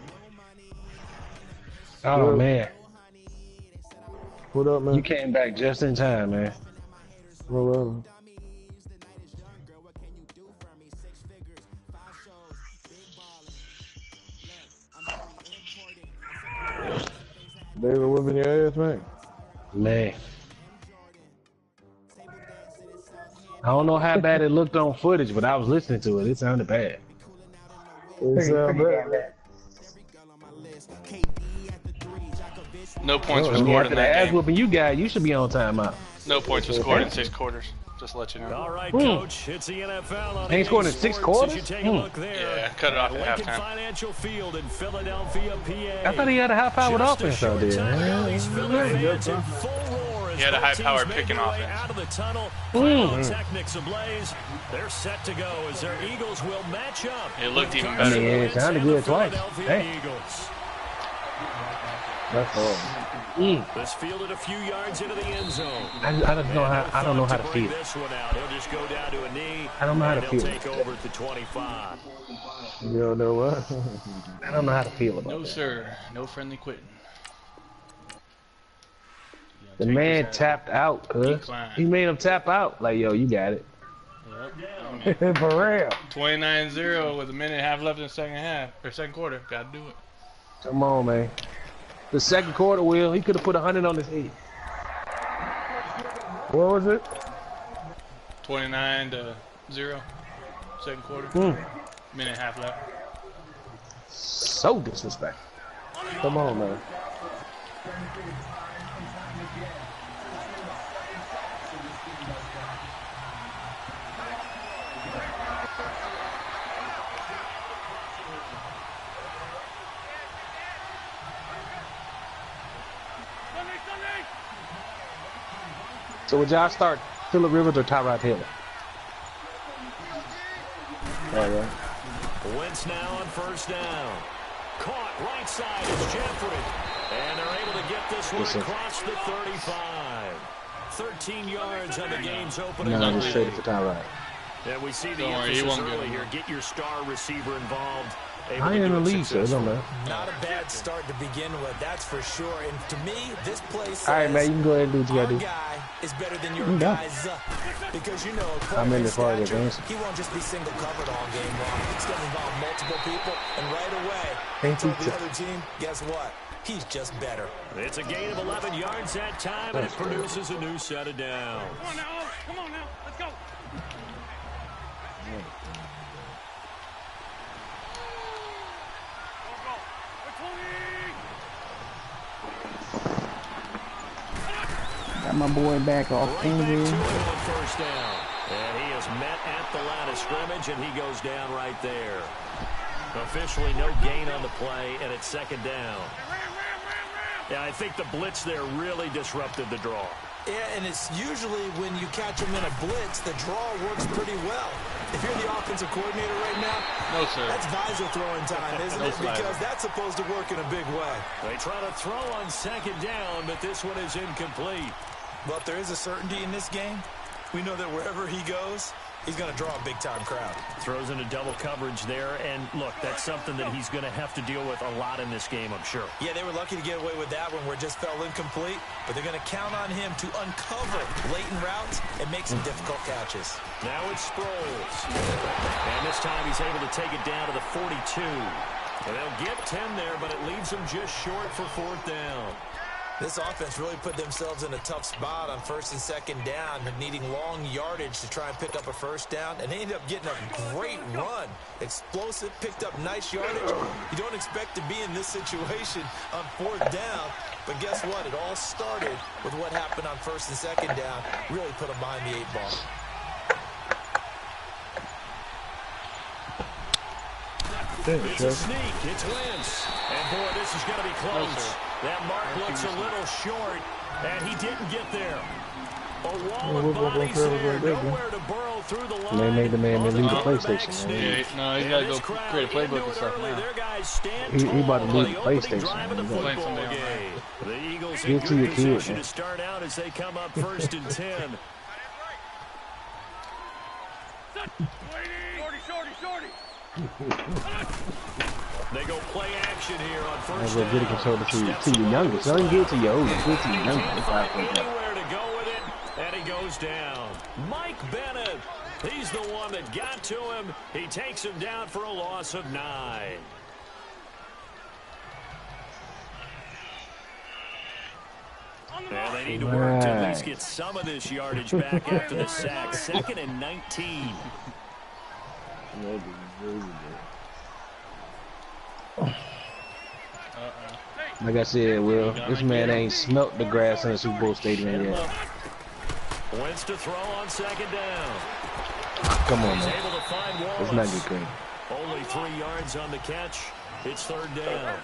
We the American dream.
Oh man,
What up, man?
you came back just in time, man.
What They were whipping your ass, man.
Man, I don't know how bad it looked on footage, but I was listening to it. It sounded bad.
It sound bad.
No points were
I mean,
scored
after
in
the
that
ass
game.
whooping you got, you should be on timeout.
No points were scored in 6 quarters. Just to let you know.
All right, Coach. It's the NFL on
Ain't scored in
EA
6
Sports.
quarters?
You take a look there.
Yeah, cut it off at
Lincoln
halftime.
Financial Field in Philadelphia, PA.
I thought he had a high-powered
Just a
offense out
short
there.
time ago, these Philly
Yeah.
fans in full roar as
He had a
both
high-powered
teams made
picking
their way
offense.
out of the tunnel. Final Technics ablaze. They're set to go as their Eagles will match up.
It looked even
I
better.
mean, it sounded good twice.
Philadelphia
Hey.
Eagles.
That's hard.
This fielded a few yards into the end zone.
I just know how. I don't know how to
bring
feel.
this one out. He'll just go down to a knee.
I don't know how to
and
feel.
He'll take over at the 25.
You don't know what?
I don't know how to feel about
No,
that.
sir. No friendly quitting.
The man tapped out, cuz.
Decline.
He made him tap out. Like, yo, you got it.
Yep.
For real.
29-0 with a minute and a half left in the second quarter. Got to do it.
Come on, man. The second quarter, Will, he could have put 100 on his head.
What was it?
29-0. Second quarter. Minute and a half left.
So disrespectful.
Come on, man.
So would y'all start Phillip Rivers or Tyrod Taylor?
All right.
Wentz now on first down. Caught right side is Jeffrey. And they're able to get this one across the 35. 13 yards on the game's opening.
No, just traded for Tyrod.
And we see the
Don't worry, he
emphasis
won't get
early
him.
here. Get your star receiver involved.
I ain't in the league, so it don't matter.
Not a bad start to begin with, that's for sure. And to me, this play says
All right, man, you can go ahead and do what you
our
gotta do.
guy is better than your
I'm done.
guy's because you know
I'm in
his
as far as
stature,
advancing.
he won't just be single covered all game long. He's going to involve multiple people, and right away,
Thank
told
you,
the
sir.
other team, guess what? He's just better.
It's a gain of 11 yards that time, and it produces a new set of downs.
Come on now. Come on now. Let's go.
Got my boy back off
Right back to
injury.
him on first down. And he is met at the line of scrimmage, and he goes down right there. Officially no gain on the play, and it's second down. Yeah, I think the blitz there really disrupted the draw.
Yeah, and it's usually when you catch him in a blitz, the draw works pretty well. If you're the offensive coordinator right now,
No, sir.
that's visor throwing time, isn't
No
it?
slider.
Because that's supposed to work in a big way.
They try to throw on second down, but this one is incomplete.
Well, if there is a certainty in this game, we know that wherever he goes, he's going to draw a big-time crowd.
Throws into double coverage there, and look, that's something that he's going to have to deal with a lot in this game, I'm sure.
Yeah, they were lucky to get away with that one where it just fell incomplete, but they're going to count on him to uncover latent routes and make some difficult catches.
Now it's Sproles. And this time he's able to take it down to the 42. And they'll get 10 there, but it leaves them just short for 4th down.
This offense really put themselves in a tough spot on 1st and 2nd down, needing long yardage to try and pick up a 1st down, and they ended up getting a great run. Explosive, picked up nice yardage. You don't expect to be in this situation on 4th down, but guess what? It all started with what happened on 1st and 2nd down. Really put them behind the 8 ball.
It's a sneak. It's Wentz. And, boy, this is going to be close. That mark looks a little short, and he didn't get there. A wall of bodies there, nowhere to burrow through the line.
They made the man leave the PlayStation.
Yeah, no, he's got to go create a playbook and stuff now.
He about to leave the PlayStation.
The Eagles in good position to start out as they come up 1st and 10. They go play action here on 1st down.
Get it controlled to your youngest. Don't get it to your oldest. Get it to your youngest.
Anywhere to go with it, and he goes down. Mike Bennett, he's the one that got to him. He takes him down for a loss of 9. And they need to work to at least get some of this yardage back after the sack. 2nd and 19.
Like I said, Will, this man ain't smelt the grass in the Super Bowl stadium yet.
Wentz to throw on 2nd down.
Come on,
He's
man.
able to find Wallace.
It's not good, Craig.
Only 3 yards on the catch. It's 3rd down.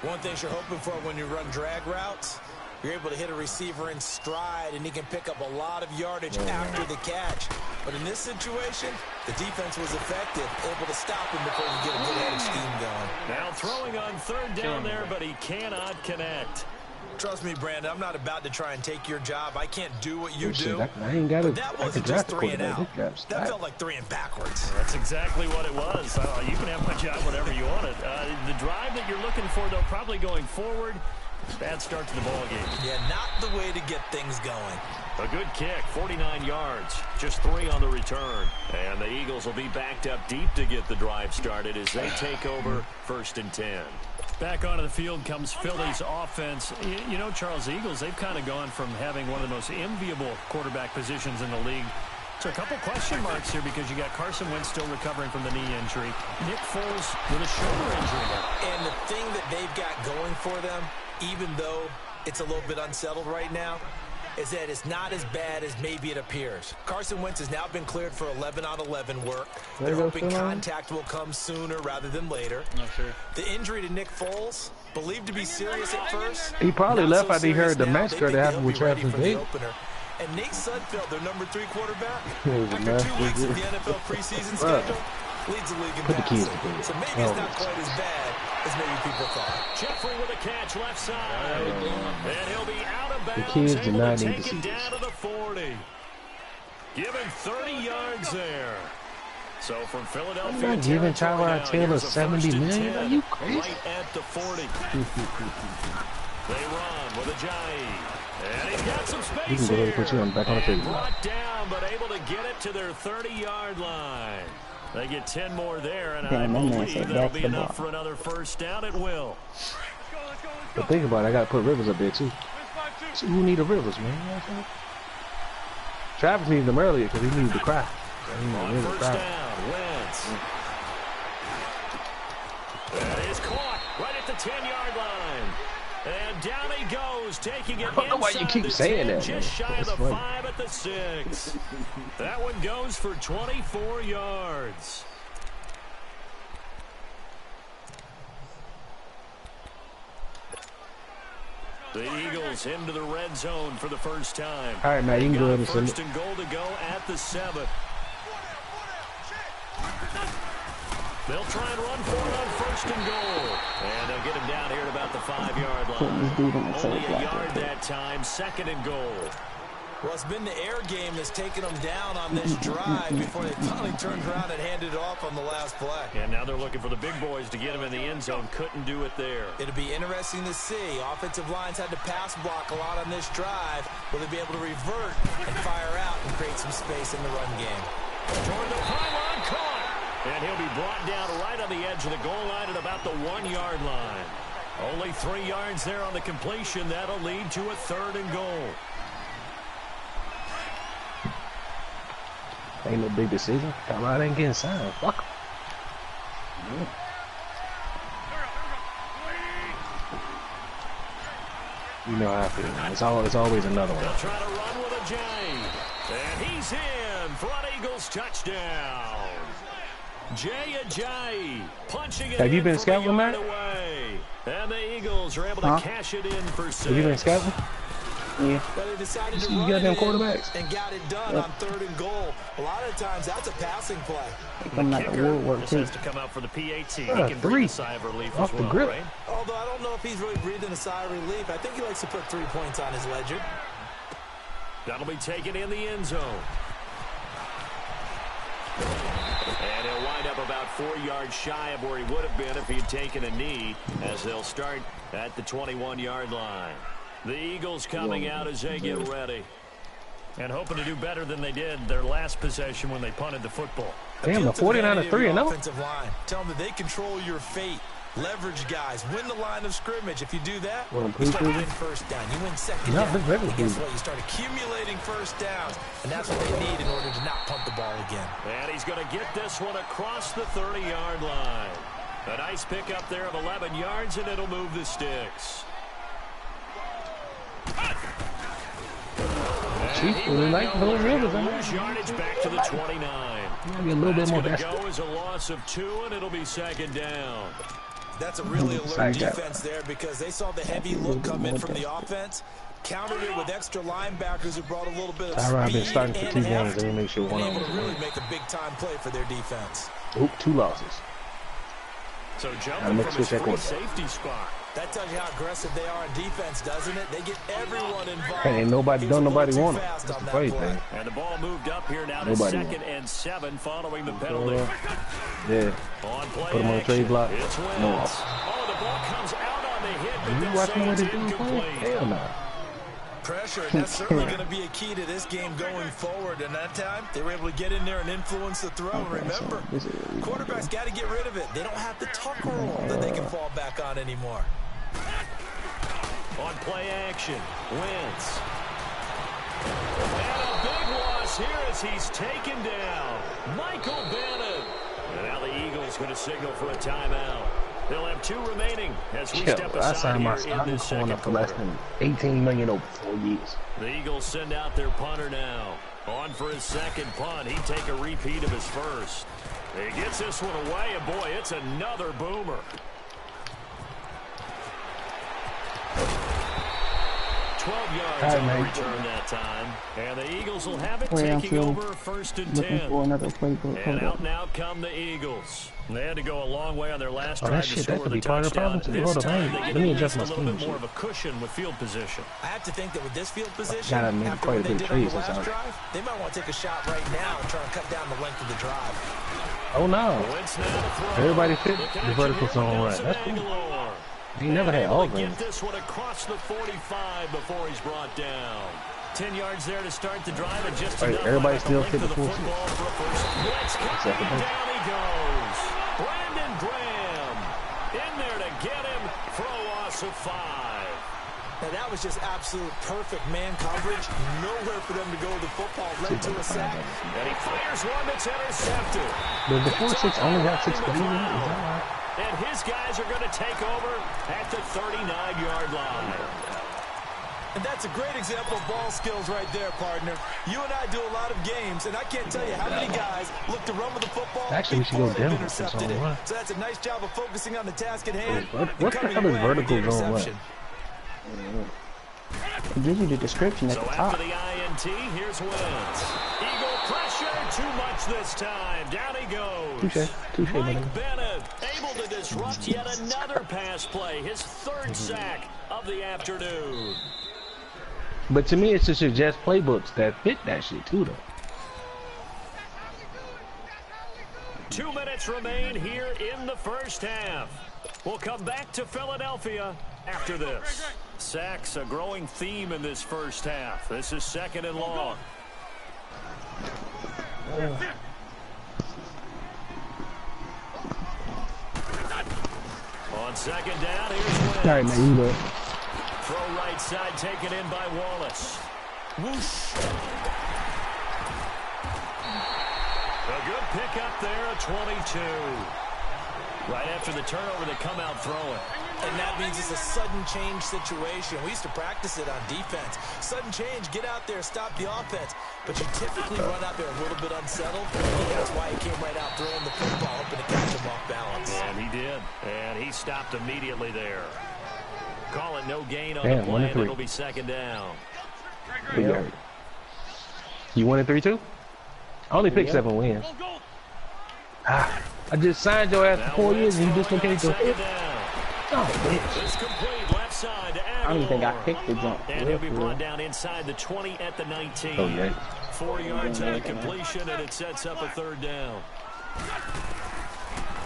One thing you're hoping for when you run drag routes, you're able to hit a receiver in stride, and he can pick up a lot of yardage after the catch. But in this situation, the defense was effective, able to stop him before he get a good headed scheme going.
Now throwing on 3rd down there, but he cannot connect.
Trust me, Brandon, I'm not about to try and take your job. I can't do what you do.
I ain't got
but that wasn't just 3 and out. That felt like 3 and backwards.
That's exactly what it was. You can have my job whatever you want it. The drive that you're looking for, though, probably going forward. Bad start to the ball game.
Yeah, not the way to get things going.
A good kick, 49 yards, just 3 on the return. And the Eagles will be backed up deep to get the drive started as they take over 1st and 10. Back onto the field comes Philly's offense. You know, Charles, the Eagles, they've kind of gone from having one of the most enviable quarterback positions in the league to a couple question marks here because you got Carson Wentz still recovering from the knee injury. Nick Foles with a shoulder injury.
And the thing that they've got going for them, even though it's a little bit unsettled right now, is that it's not as bad as maybe it appears. Carson Wentz has now been cleared for 11-on-11 work. They're hoping contact will come sooner rather than later.
Not sure.
The injury to Nick Foles, believed to be serious at first.
He probably left after he heard the massacre that happened with Travis Day.
And Nate Sudfeld, their number 3 quarterback, after 2 weeks of the NFL preseason schedule, leads the league in passing. So maybe it's not quite as bad as maybe people thought.
Jeffrey with a catch left side. And he'll be out of bounds.
The kids did not need to
take
see
it down to the 40. Given 30 yards there. So from Philadelphia,
I'm not giving Tyrod Taylor $70 million. Are you crazy?
Right at the 40. They run with Ajayi. And he's got some space
You can go ahead and put you back on the field.
Brought down, but able to get it to their 30-yard line. They get 10 more there, and I believe that'll be enough for another 1st down at will.
But think about it, I got to put Rivers up there, too. So who need a Rivers, man? You know what I'm saying? Travis needed them earlier because he needed to cry.
On 1st down, Wentz. That is caught right at the 10-yard line. And down he goes, taking it inside
why you keep saying
10,
that,
just shy of the
funny.
5 at the 6. That one goes for 24 yards. The Eagles into the red zone for the first time.
All right, man, you can go ahead and send it.
1st and goal to go at the 7. They'll try and run for it on 1st and goal. And they'll get him down here at about the 5-yard line. Only a yard that time, 2nd and goal.
Well, it's been the air game that's taken them down on this drive before they finally turned around and handed it off on the last play.
And now they're looking for the big boys to get him in the end zone. Couldn't do it there.
It'll be interesting to see. Offensive lines had to pass block a lot on this drive. Will they be able to revert and fire out and create some space in the run game?
Toward the pylon, caught. And he'll be brought down right on the edge of the goal line at about the 1-yard line. Only 3 yards there on the completion. That'll lead to a 3rd and goal.
Ain't no big decision. Colorado ain't getting signed. Fuck 'em. You know how I feel. It's always another one.
They'll try to run with a J. And he's in for an Eagles touchdown. Jay Ajayi punching it.
Have you been
from
scouting,
a yard
Matt?
away. And the Eagles are able to cash it in for 6.
Have you been scouting?
Yeah.
But they decided to
You
run
got them
it in
quarterbacks?
and got it done on 3rd and goal. A lot of times that's a passing play.
I'm not the woodwork
This
too.
has to come out for the PAT. He
Yeah,
can
3.
breathe a sigh of relief
Off
as
the
well,
grip.
right?
Although I don't know if he's really breathing a sigh of relief. I think he likes to put 3 points on his ledger.
That'll be taken in the end zone. And he'll wind up about 4 yards shy of where he would have been if he had taken a knee, as they'll start at the 21-yard line. The Eagles coming out as they get ready. And hoping to do better than they did their last possession when they punted the football.
Damn, the 49 to 3 and 0.
Offensive line. Tell them that they control your fate. Leverage guys. Win the line of scrimmage. If you do that, you start winning first down. You win second down. And guess what? You start accumulating first downs. And that's what they need in order to not punt the ball again.
And he's going to get this one across the 30-yard line. A nice pickup there of 11 yards, and it'll move the sticks.
Chief really like those rivers.
Lose yardage back to the 29.
Maybe a little bit more
That's
desperate.
going to go as a loss of 2, and it'll be 2nd down.
That's a really alert defense there because they saw the heavy look come in from the offense, countered it with extra linebackers who brought a little bit of speed.
I've been starting for 2 games. Let me make sure one of
able
them
to really make a big-time play for their defense.
Oop, 2 losses.
So jumping from his free safety spot.
That tells you how aggressive they are on defense, doesn't it? They get everyone involved.
Hey, ain't nobody, don't nobody want it. That's the funny thing.
And the ball moved up here now to 2nd and 7 following the penalty.
Yeah.
On play
Put him on the trade block.
It's Wentz.
No.
Oh, the ball comes out on the hit, but
You
they'll
watching
say
what
it's
they do play?
incomplete.
Hell no.
Pressure, and that's certainly going to be a key to this game going forward. And that time, they were able to get in there and influence the throw. And remember, quarterbacks got to get rid of it. They don't have the tucker roll that they can fall back on anymore.
On play action, Wentz. And a big loss here as he's taken down. Michael Bennett. And now the Eagles going to signal for a timeout. They'll have 2 remaining as we step
I
aside
signed my
here in this
corner
second
for less
quarter.
than $18 million over 4 years.
The Eagles send out their punter now. On for his second punt. He'd take a repeat of his first. He gets this one away, and boy, it's another boomer. 12 yards on the return that time. And the Eagles will have it, taking over 1st and 10.
For another playbook.
And out now come the Eagles. They had to go a long way on their last drive to
that
score
could
the
be part of the
touchdown.
problem.
This
Hold on,
time they
let
get
me
at
adjust
least a
my
little bit
scheme
more of a cushion with field position.
I have to think that with this field position,
Gotta make
after
quite
what
a
they
big
did on the
trade
last
since
drive, they might want to take a shot right now and try and cut down the length of the drive.
Oh no. Everybody fit the vertical zone right. That's cool. He never had all
Get this one across the 45 before he's brought down. 10 yards there to start the drive, and just enough.
Everybody still fit the full
football for a first. Let's go. Down he goes. Brandon Graham in there to get him for a loss of 5.
And that was just absolute perfect man coverage. Nowhere for them to go with the football. Led to a sack.
And he fires one that's intercepted.
But the 4-6 only got 6 believers.
And his guys are going to take over at the 39-yard line.
And that's a great example of ball skills right there, partner. You and I do a lot of games, and I can't tell you how many guys look to run with the football.
Actually, we should go down.
Intercepted it. So that's a nice job of focusing on the task at hand.
What the hell is vertical going on?
It gives you the description at
so
the top.
After the INT, here's Wentz. Eagle pressure, too much this time. Down he goes.
Touche,
Mike Bennett able to disrupt yet another pass play. His 3rd sack of the afternoon.
But to me, it's to suggest playbooks that fit that shit too, though.
2 minutes remain here in the first half. We'll come back to Philadelphia after this. Sacks, a growing theme in this first half. This is 2nd and long. On 2nd down, here's Wentz.
All right, man, you go.
Throw right side, taken in by Wallace. Whoosh. A good pick up there, a 22. Right after the turnover, they come out throwing.
And that means it's a sudden change situation. We used to practice it on defense. Sudden change, get out there, stop the offense. But you typically run out there a little bit unsettled. And that's why he came right out throwing the football, hoping to catch him off balance.
And he did. And he stopped immediately there. Call it no gain on the play, and it'll be 2nd down.
Yeah. You wanted 3-2? I only picked 7 wins. I just signed your ass for 4 years and you dislocated your hip. Oh, bitch.
It's complete left side to
I don't even think I picked the jump.
And he'll be brought down inside the 20 at the 19.
Oh, yeah.
4 yards on the completion, and it sets up a 3rd down.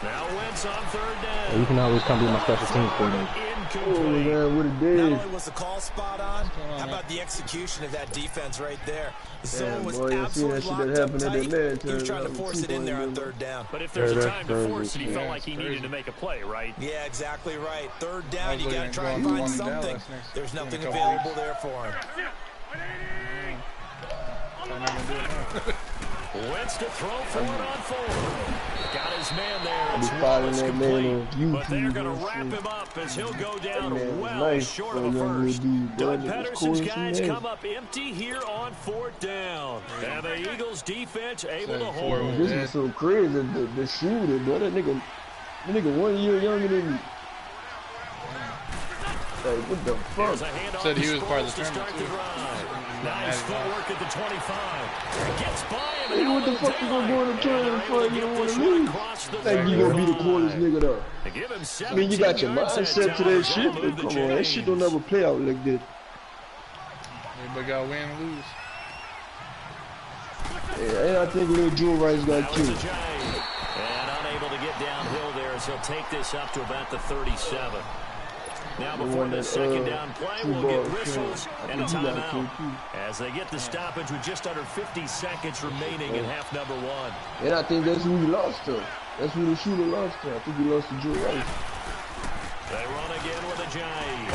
Now Wentz on 3rd down.
You can always come be my special team coordinator.
Oh, man, what it did. Not only was the call spot on, how about the execution of that defense right there? The zone was absolutely locked up tight. He was trying to force it in there on 3rd down.
But if there's a time to force it, he felt like he needed to make a play, right?
Yeah, exactly right. 3rd down, you got to try and find something. There's nothing available there for him.
Wentz to throw for it on 4. Got his man there. It's Wallace complete. But they're going to wrap him up as he'll go down well short of a first. Doug Pedersen's guys come up empty here on 4th down. And the Eagles defense able to hold.
This is so crazy. The shooter, bro. That nigga 1 year younger than me. Hey, what the fuck?
Said he was part of the tournament too.
Nice footwork at the 25. Gets by him.
Hey, what the fuck you gonna go in the tournament for? You don't want to lose. Think you gonna be the coolest nigga though? I mean, you got your mindset to that shit, but come on, that shit don't ever play out like this.
Everybody got to win and lose.
Yeah, and I think little Drew Rice got killed.
And unable to get downhill there as he'll take this up to about the 37. Now before the 2nd down play, we'll get whistles and a timeout as they get the stoppage with just under 50 seconds remaining in half number 1.
And I think that's who he lost to. That's who the shooter lost to. I think he lost to Drew Rice.
They run again with a giant.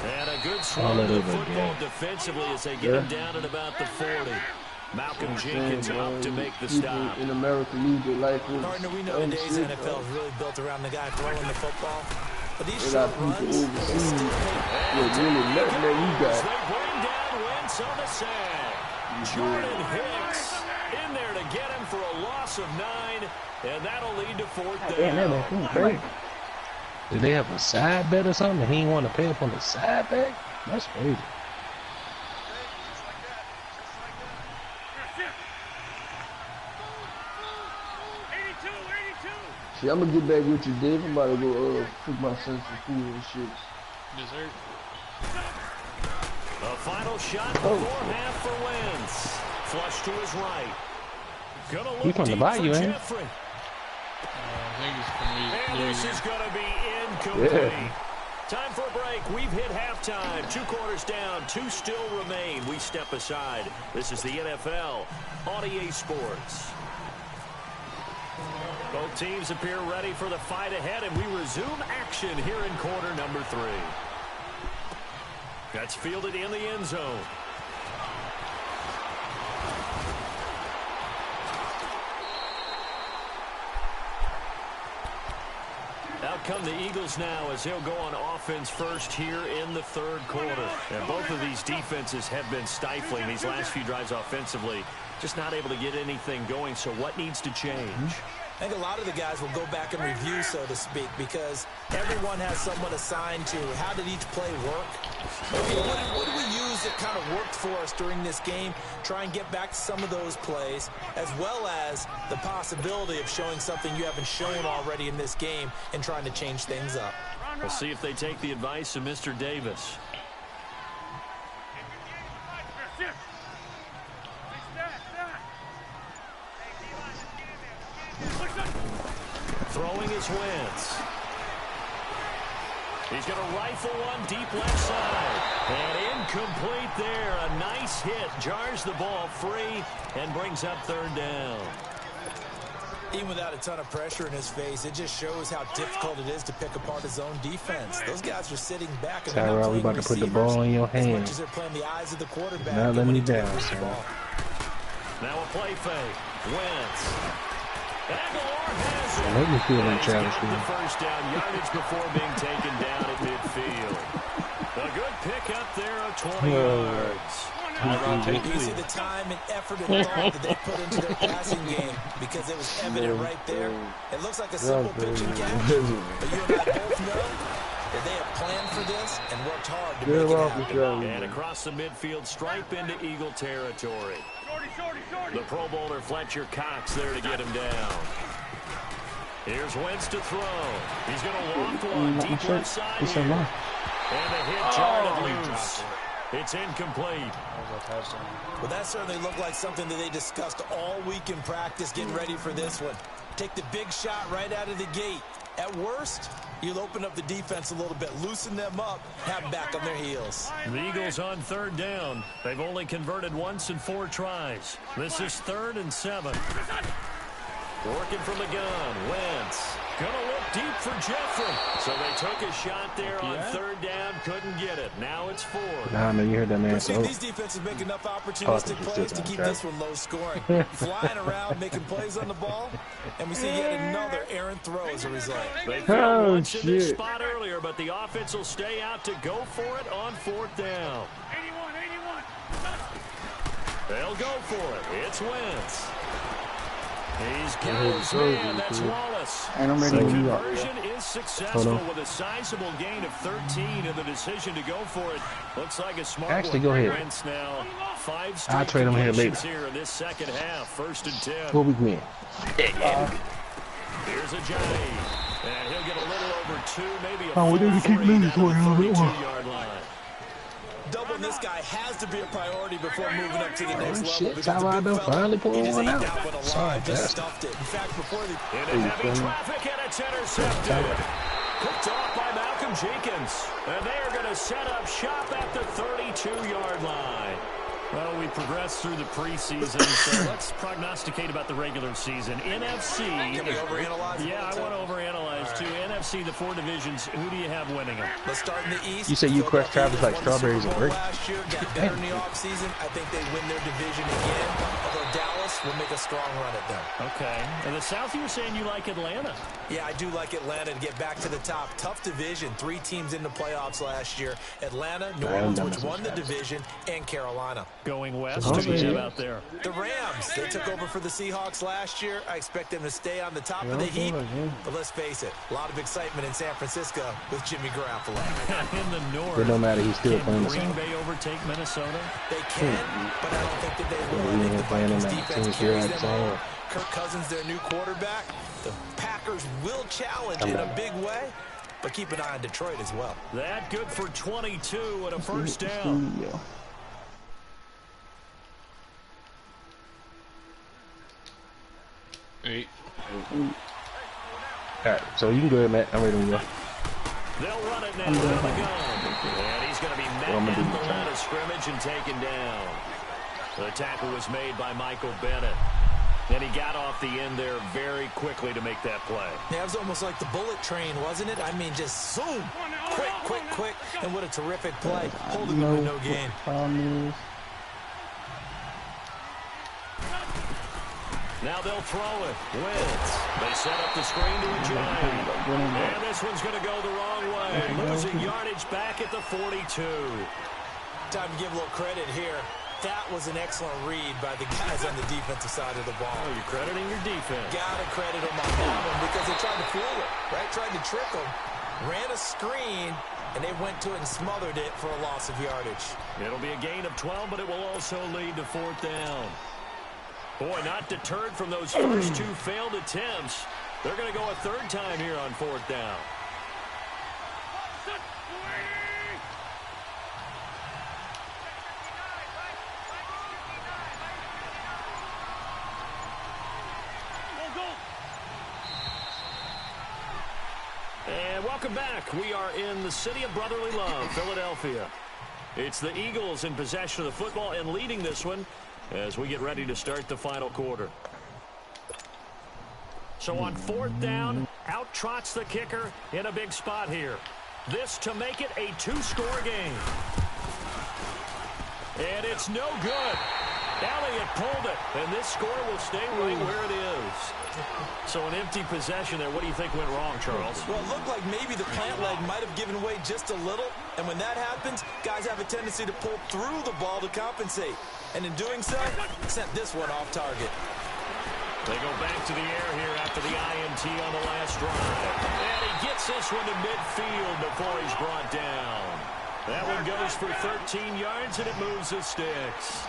And a good swing of the football defensively as they get him down at about the 40. Malcolm Jenkins up to make the stop.
In America, lose their life.
Partner, we know today's NFL is really built around the guy throwing the football. But these
they got
short
people
runs,
overseas. Yeah, really nothing that you got.
They bring down Wentz on the sack. Jordan Hicks in there to get him for a loss of 9, and that'll lead to 4th down.
Did they have a side bet or something? He didn't want to pay up on the side bet? That's crazy.
See, I'm gonna get back with you, Dave. I'm about to go cook my son some food and shit.
Dessert.
A final shot before half for Wentz. Flush to his right. Gonna look
from the
deep
bayou,
for
ain't he?
Jeffrey.
I think he's from
And this is gonna be incomplete. Time for a break. We've hit halftime. 2 quarters down. 2 still remain. We step aside. This is the NFL on EA Sports. Both teams appear ready for the fight ahead, and we resume action here in quarter number 3. That's fielded in the end zone. Out come the Eagles now as they'll go on offense first here in the 3rd quarter. And both of these defenses have been stifling these last few drives offensively. Just not able to get anything going, so what needs to change?
I think a lot of the guys will go back and review, so to speak, because everyone has someone assigned to how did each play work. Okay, what did we use that kind of worked for us during this game? Try and get back to some of those plays, as well as the possibility of showing something you haven't shown already in this game and trying to change things up.
We'll see if they take the advice of Mr. Davis. Throwing is Wentz. He's going to rifle one deep left side. And incomplete there. A nice hit. Jars the ball free and brings up third down.
Even without a ton of pressure in his face, it just shows how difficult it is to pick apart his own defense. Those guys are sitting back and they're not playing
about to put the ball in your
as
hand.
much as they're playing the eyes of the quarterback.
Not letting me down,
the ball.
Now a play fake. Wentz. Aguilar has it.
Let me feel like Travis.
The first down yardage before being taken down at midfield. A good pickup there of 20 yards.
You see the time and effort and thought that they put into their passing game because it was evident right there. It looks like a simple pitching catch, but you and I both know that they have planned for this and worked hard to make it happen.
And across the midfield, stripe into Eagle territory. The Pro Bowler Fletcher Cox there to get him down. Here's Wentz to throw. He's going to walk one deep left side here. And the hit jarred loose. It's incomplete.
Well, that certainly looked like something that they discussed all week in practice getting ready for this one. Take the big shot right out of the gate. At worst, you'll open up the defense a little bit, loosen them up, have them back on their heels.
The Eagles on third down. They've only converted once in 4 tries. This is 3rd and 7. Working from the gun, Wentz. Gonna look deep for Jeffrey. So they took a shot there on 3rd down, couldn't get it. Now it's 4.
Nah, man, you heard that man.
See, these defenses make enough opportunistic plays to keep this one low scoring. Flying around, making plays on the ball, and we see yet another errant throw as a result.
They failed once in this spot earlier, but the offense will stay out to go for it on 4th down.
81.
They'll go for it. It's Wentz. He's got his man. That's Wallace.
And I'm ready
the
to
conversion is successful with a sizable gain of 13 and the decision to go for it. Looks like a smart
Actually,
one.
go ahead.
Wentz now 5
I'll
straight
trade him here later.
here in this second half. 1st and 10.
What we win?
Here's a Johnny. And he'll get a little over 2, maybe a full 3 down to the 32-yard line.
Doubling this guy has to be a priority before moving up to the next level.
Shit,
Because the big fella,
finally pulling
he just
one
ate
out.
that one alive, just stuffed it. In fact, before the...
Into heavy traffic, and it's intercepted. Picked off by Malcolm Jenkins. And they are going to set up shop at the 32-yard line. Well, we progressed through the preseason, so let's prognosticate about the regular season. NFC.
Can we overanalyze?
Yeah, I want to overanalyze, too. NFC, the 4 divisions, who do you have winning them?
Let's start in the East.
You say you crush Travis like strawberries and grapes?
Last year, got better in the offseason. I think they win their division again, although Dallas will make a strong run at them.
Okay. And the South, you were saying you like Atlanta.
Yeah, I do like Atlanta to get back to the top. Tough division. 3 teams in the playoffs last year. Atlanta, New Orleans, which won the division, and Carolina.
Going west, who do you have out there?
The Rams. They took over for the Seahawks last year. I expect them to stay on the top of the heap. But let's face it, a lot of excitement in San Francisco with Jimmy Garoppolo.
In the north,
It don't matter. He's still playing the
Green
same.
Bay overtake Minnesota?
They can, but I don't think that they will. I think the Vikings defense carries them on. Kirk Cousins, their new quarterback. The Packers will challenge in a big way, but keep an eye on Detroit as well.
That good for 22 and a first down.
Eight.
Alright, so you can go ahead, Matt. I'm ready to go.
They'll run it now on the gun. And he's going to be met at the line of scrimmage and taken down. The tackle was made by Michael Bennett. And he got off the end there very quickly to make that play.
Yeah, it was almost like the bullet train, wasn't it? I mean, just zoom. Quick. And what a terrific play. Holding him to no gain.
Now they'll throw it. Wentz. They set up the screen to a Giant. And this one's going to go the wrong way. Losing yardage back at the 42.
Time to give a little credit here. That was an excellent read by the guys on the defensive side of the ball.
Oh, you're crediting your defense.
Gotta credit them on that one because they tried to fool it, right? Tried to trick them. Ran a screen, and they went to it and smothered it for a loss of yardage.
It'll be a gain of 12, but it will also lead to 4th down. Boy, not deterred from those first 2 failed attempts. They're going to go a 3rd time here on 4th down. welcome back. We are in the city of brotherly love, Philadelphia. It's the Eagles in possession of the football and leading this one as we get ready to start the final quarter. So on 4th down, out trots the kicker in a big spot here. This to make it a 2-score game. And it's no good. Elliott pulled it, and this score will stay right where it is. So an empty possession there. What do you think went wrong, Charles?
Well, it looked like maybe the plant leg might have given way just a little. And when that happens, guys have a tendency to pull through the ball to compensate. And in doing so, sent this one off target.
They go back to the air here after the INT on the last drive. And he gets this one to midfield before he's brought down. That one goes for 13 yards, and it moves the sticks.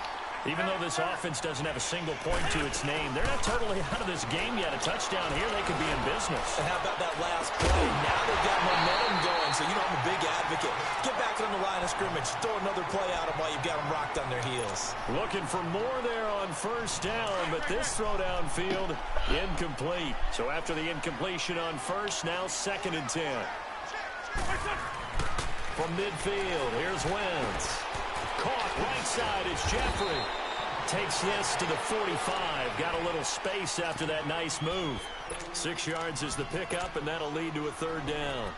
Even though this offense doesn't have a single point to its name, they're not totally out of this game yet. A touchdown here, they could be in business.
And how about that last play? Now they've got momentum going, so you know I'm a big advocate. Get back on the line of scrimmage. Throw another play at them while you've got them rocked on their heels.
Looking for more there on 1st down, but this throw downfield, incomplete. So after the incompletion on 1st, now 2nd and 10. From midfield, here's Wentz. Caught right side, it's Jeffrey. Takes this to the 45. Got a little space after that nice move. 6 yards is the pickup, and that'll lead to a 3rd down.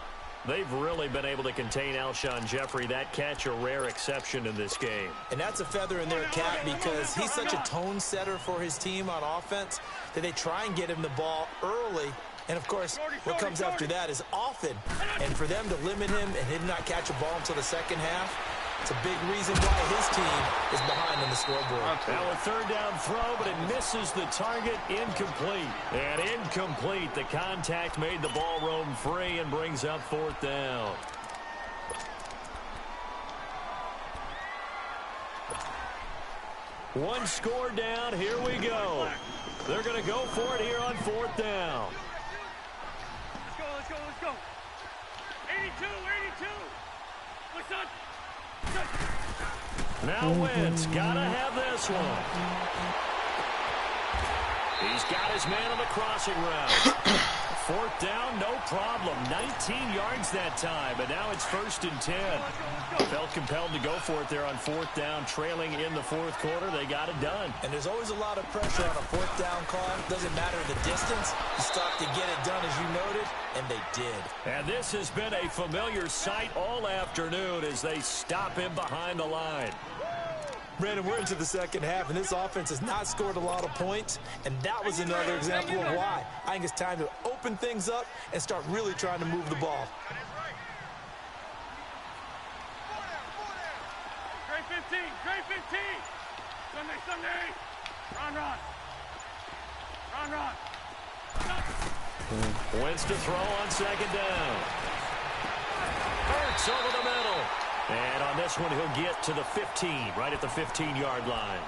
They've really been able to contain Alshon Jeffrey. That catch a rare exception in this game.
And that's a feather in their cap because he's such a tone setter for his team on offense that they try and get him the ball early. And, of course, what comes after that is often. And for them to limit him and him not catch a ball until the second half, it's a big reason why his team is behind on the scoreboard.
Now a 3rd down throw, but it misses the target. Incomplete. And incomplete. The contact made the ball roam free and brings up 4th down. One score down. Here we go. They're going to go for it here on 4th down.
Let's go, let's go, let's go. 82, 82. What's up?
Now Wentz, gotta have this one. He's got his man on the crossing route. 4th down, no problem. 19 yards that time, but now it's 1st and 10. Felt compelled to go for it there on 4th down, trailing in the 4th quarter. They got it done.
And there's always a lot of pressure on a 4th down call. Doesn't matter the distance. You stop to get it done, as you noted, and they did.
And this has been a familiar sight all afternoon as they stop him behind the line.
Brandon, we're into the second half, and this offense has not scored a lot of points, and that was another example of why. I think it's time to open things up and start really trying to move the ball.
Great 15, great 15. Sunday, Sunday. Run, run. Run, run.
Wentz to throw on 2nd down. Hurts over the middle. And on this one, he'll get to the 15, right at the 15-yard line.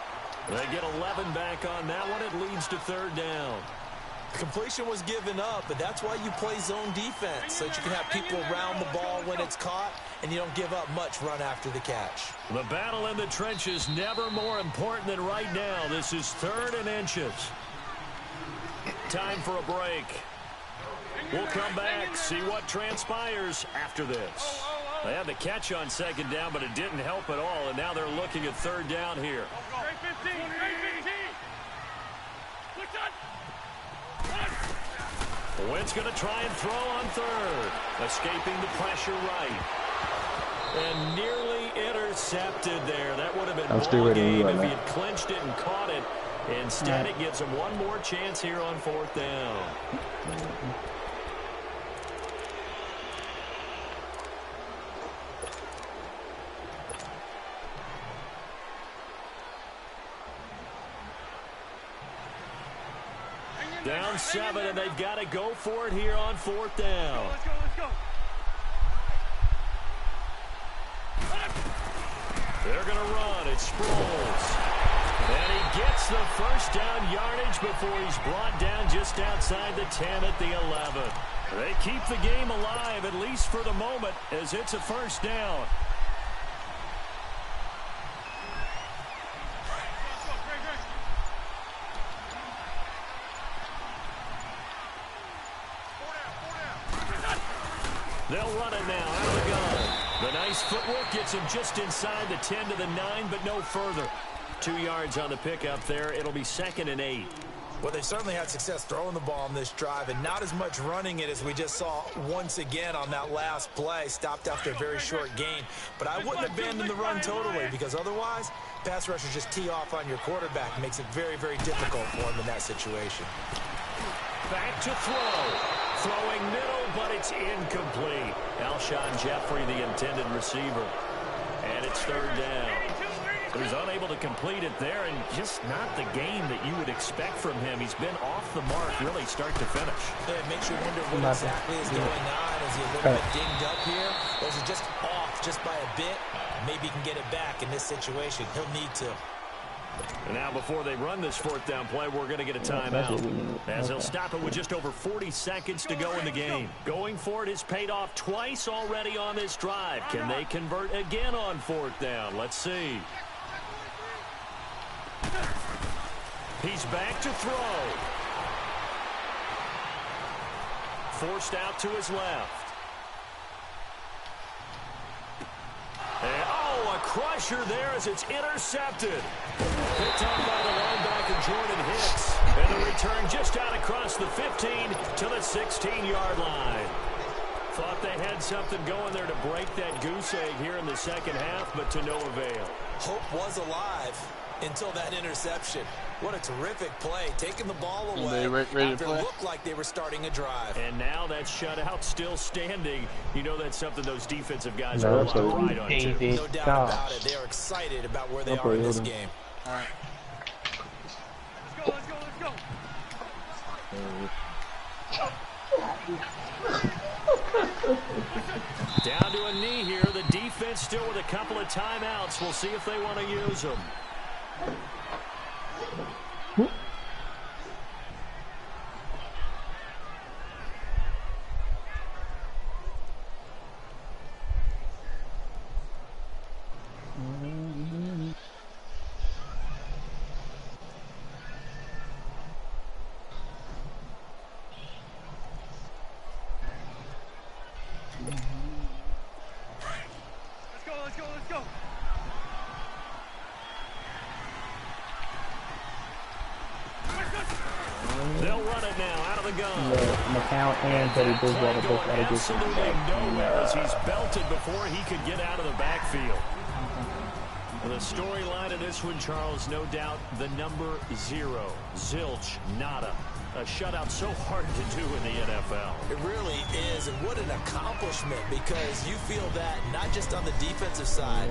They get 11 back on that one. It leads to 3rd down.
Completion was given up, but that's why you play zone defense, so that you can have people around the ball when it's caught, and you don't give up much run after the catch.
The battle in the trenches never more important than right now. This is 3rd and inches. Time for a break. We'll come back, see what transpires after this. They had the catch on 2nd down, but it didn't help at all, and now they're looking at 3rd down here.
Great 15, great 15.
Wentz going to try and throw on 3rd. Escaping the pressure right. And nearly intercepted there. That would have been ball game if he had clinched it and caught it. Instead, it gives him one more chance here on 4th down. Down 7, and they've got to go for it here on 4th down.
Let's go, let's go.
They're going to run. It's Sproles. And he gets the 1st down yardage before he's brought down just outside the 10 at the 11. They keep the game alive, at least for the moment, as it's a 1st down. They'll run it now out of the gun. The nice footwork gets him just inside the 10 to the 9, but no further. 2 yards on the pickup there. It'll be 2nd and 8.
Well, they've certainly had success throwing the ball on this drive, and not as much running it as we just saw once again on that last play. Stopped after a very short gain. But I wouldn't abandon the run totally, because otherwise, pass rushers just tee off on your quarterback. It makes it very, very difficult for him in that situation.
Back to throw. Throwing middle, but it's incomplete. Alshon Jeffrey, the intended receiver. And it's 3rd down. But he's unable to complete it there, and just not the game that you would expect from him. He's been off the mark really start to finish.
Yeah, it makes you wonder what exactly is going on. Is he a little bit dinged up here? Or is he just off just by a bit? Maybe he can get it back in this situation. He'll need to.
And now before they run this 4th down play, we're going to get a timeout. As he'll stop it with just over 40 seconds to go in the game. Going for it has paid off twice already on this drive. Can they convert again on 4th down? Let's see. He's back to throw. Forced out to his left. And, a crusher there as it's intercepted. Picked up by the linebacker, Jordan Hicks. And the return just out across the 15 to the 16-yard line. Thought they had something going there to break that goose egg here in the 2nd half, but to no avail.
Hope was alive until that interception. What a terrific play, taking the ball away after it looked like they were starting a drive.
And now that shutout still standing. You know that's something those defensive guys are a lot of pride on, too.
No doubt about it. They are excited about where they are in this game.
All right. Let's go.
Down to a knee here. The defense still with a couple of timeouts. We'll see if they want to use them.
Let's go.
They'll run it now out of the gun.
McCown and Teddy Bridgewater both got to get some
nowhere as he's belted before he could get out of the backfield. The storyline of this one, Charles, no doubt the number 0. Zilch, nada. A shutout so hard to do in the NFL.
It really is, and what an accomplishment, because you feel that not just on the defensive side,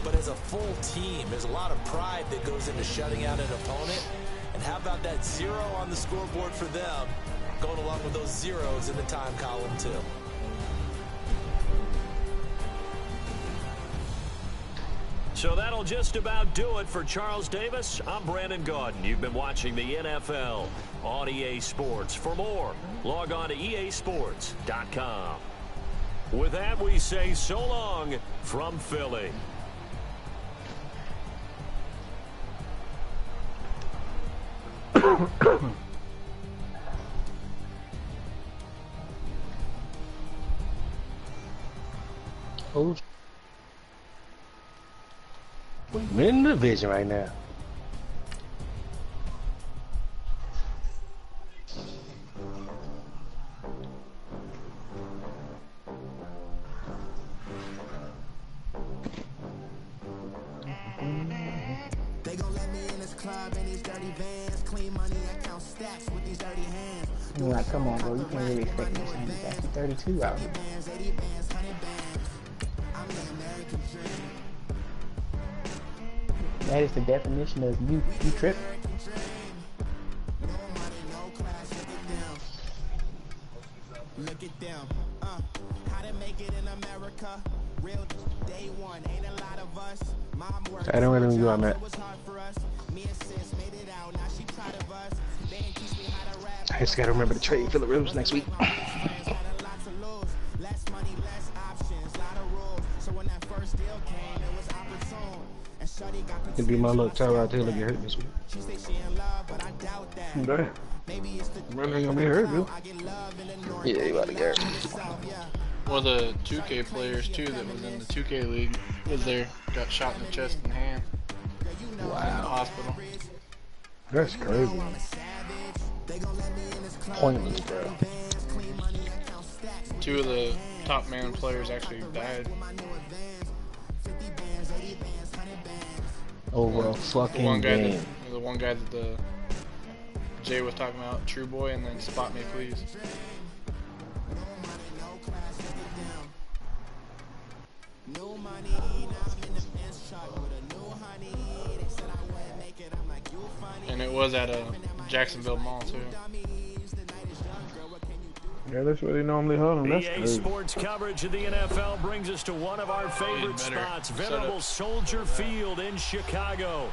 but as a full team. There's a lot of pride that goes into shutting out an opponent. And how about that 0 on the scoreboard for them, going along with those zeros in the time column, too.
So that'll just about do it for Charles Davis. I'm Brandon Gaudin. You've been watching the NFL on EA Sports. For more, log on to easports.com. With that, we say so long from Philly.
We're in the division right now.
They gon' let me in this club in these dirty vans. Clean money, I count stacks with these dirty hands.
You're like, come on, bro. You can't really expect me to sign it back. You're 32 out here.
80 bands, 100 bands. I'm the American dream.
That is the definition of you trip.
Look at them, how to make it in America. Real day one, ain't a lot of us. Mom worked.
I don't really know on that.
Was hard for us. Me and sis made it out. Now she proud of us. They ain't teach me how to rap.
I just gotta remember to trade Phillip Rivers next week.
Less money, less options, lot of rules. So when that first deal came, it was opportune. And Shorty got the
It'd be my luck. Tyrod Taylor get hurt this week.
She say she in love, but I doubt that.
Okay.
Maybe it's the
Running gonna be hurt, dude.
I get love in the north.
Yeah, you about to get hurt.
South, yeah.
One of the 2K players too that was in the 2K league was there. Got shot in the chest and hand.
Wow.
In the hospital.
That's crazy. Pointless, bro.
Two of the top man players actually died.
Over a fucking game.
The one guy that the Jay was talking about, True Boy, and then Spot Me Please. And it was at a Jacksonville Mall too.
Yeah, that's where they normally hold them. That's
EA
crazy.
Sports coverage of the NFL brings us to one of our favorite spots, venerable Soldier Field in Chicago.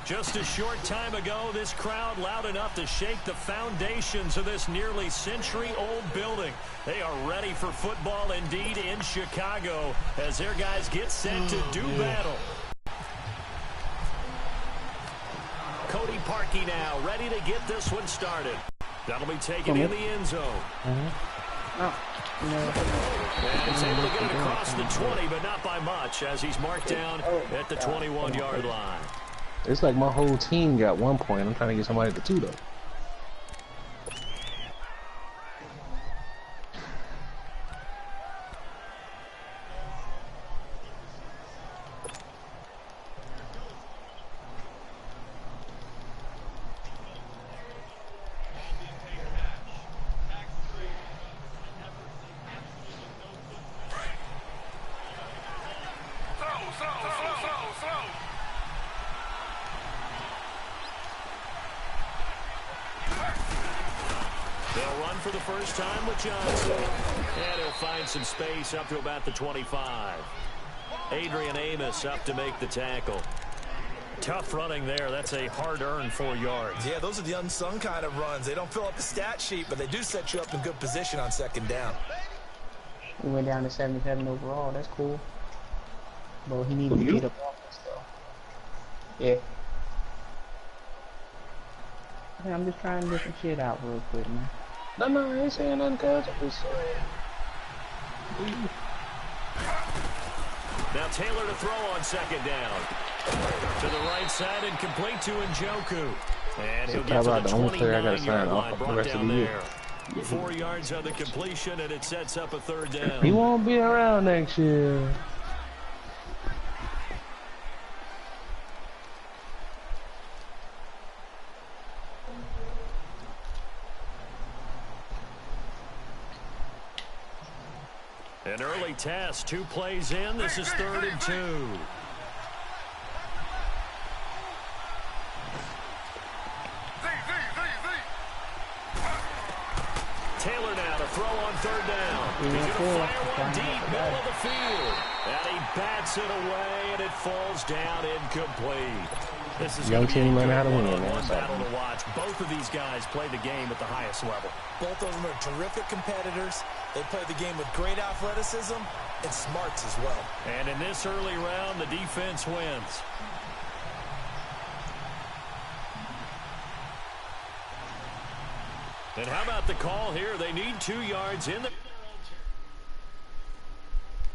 Just a short time ago, this crowd loud enough to shake the foundations of this nearly century-old building. They are ready for football indeed in Chicago as their guys get set to do battle. Cody Parkey now ready to get this one started. That'll be taken in the end zone. And it's able to get it across the 20, but not by much as he's marked down at the 21-yard line.
It's like my whole team got 1 point. I'm trying to get somebody to 2 though.
They'll run for the first time with Johnson. And he'll find some space up to about the 25. Adrian Amos up to make the tackle. Tough running there. That's a hard-earned 4 yards.
Yeah, those are the unsung kind of runs. They don't fill up the stat sheet, but they do set you up in good position on second down.
He went down to 77 overall. That's cool. But he needed to get up off this though. Yeah. Hey, I'm just trying to get some shit out real quick, man.
No, I ain't saying nothing, cuz. I'm just saying.
Now Taylor to throw on second down. To the right side and complete to Njoku. And he'll get to the 29-yard line, brought down there. 4 yards on the completion, and it sets up a third down.
He won't be around next year.
An early test, 2 plays in. This is 3rd and 2. Taylor now to throw on 3rd down. He's going to fire one deep, middle of the field. And he bats it away, and it falls down incomplete. This is
young
going to be
team learn
a
how to win,
one-on-one
man.
battle to watch. Both of these guys play the game at the highest level.
Both of them are terrific competitors. They play the game with great athleticism and smarts as well.
And in this early round, the defense wins. And how about the call here? They need 2 yards in the...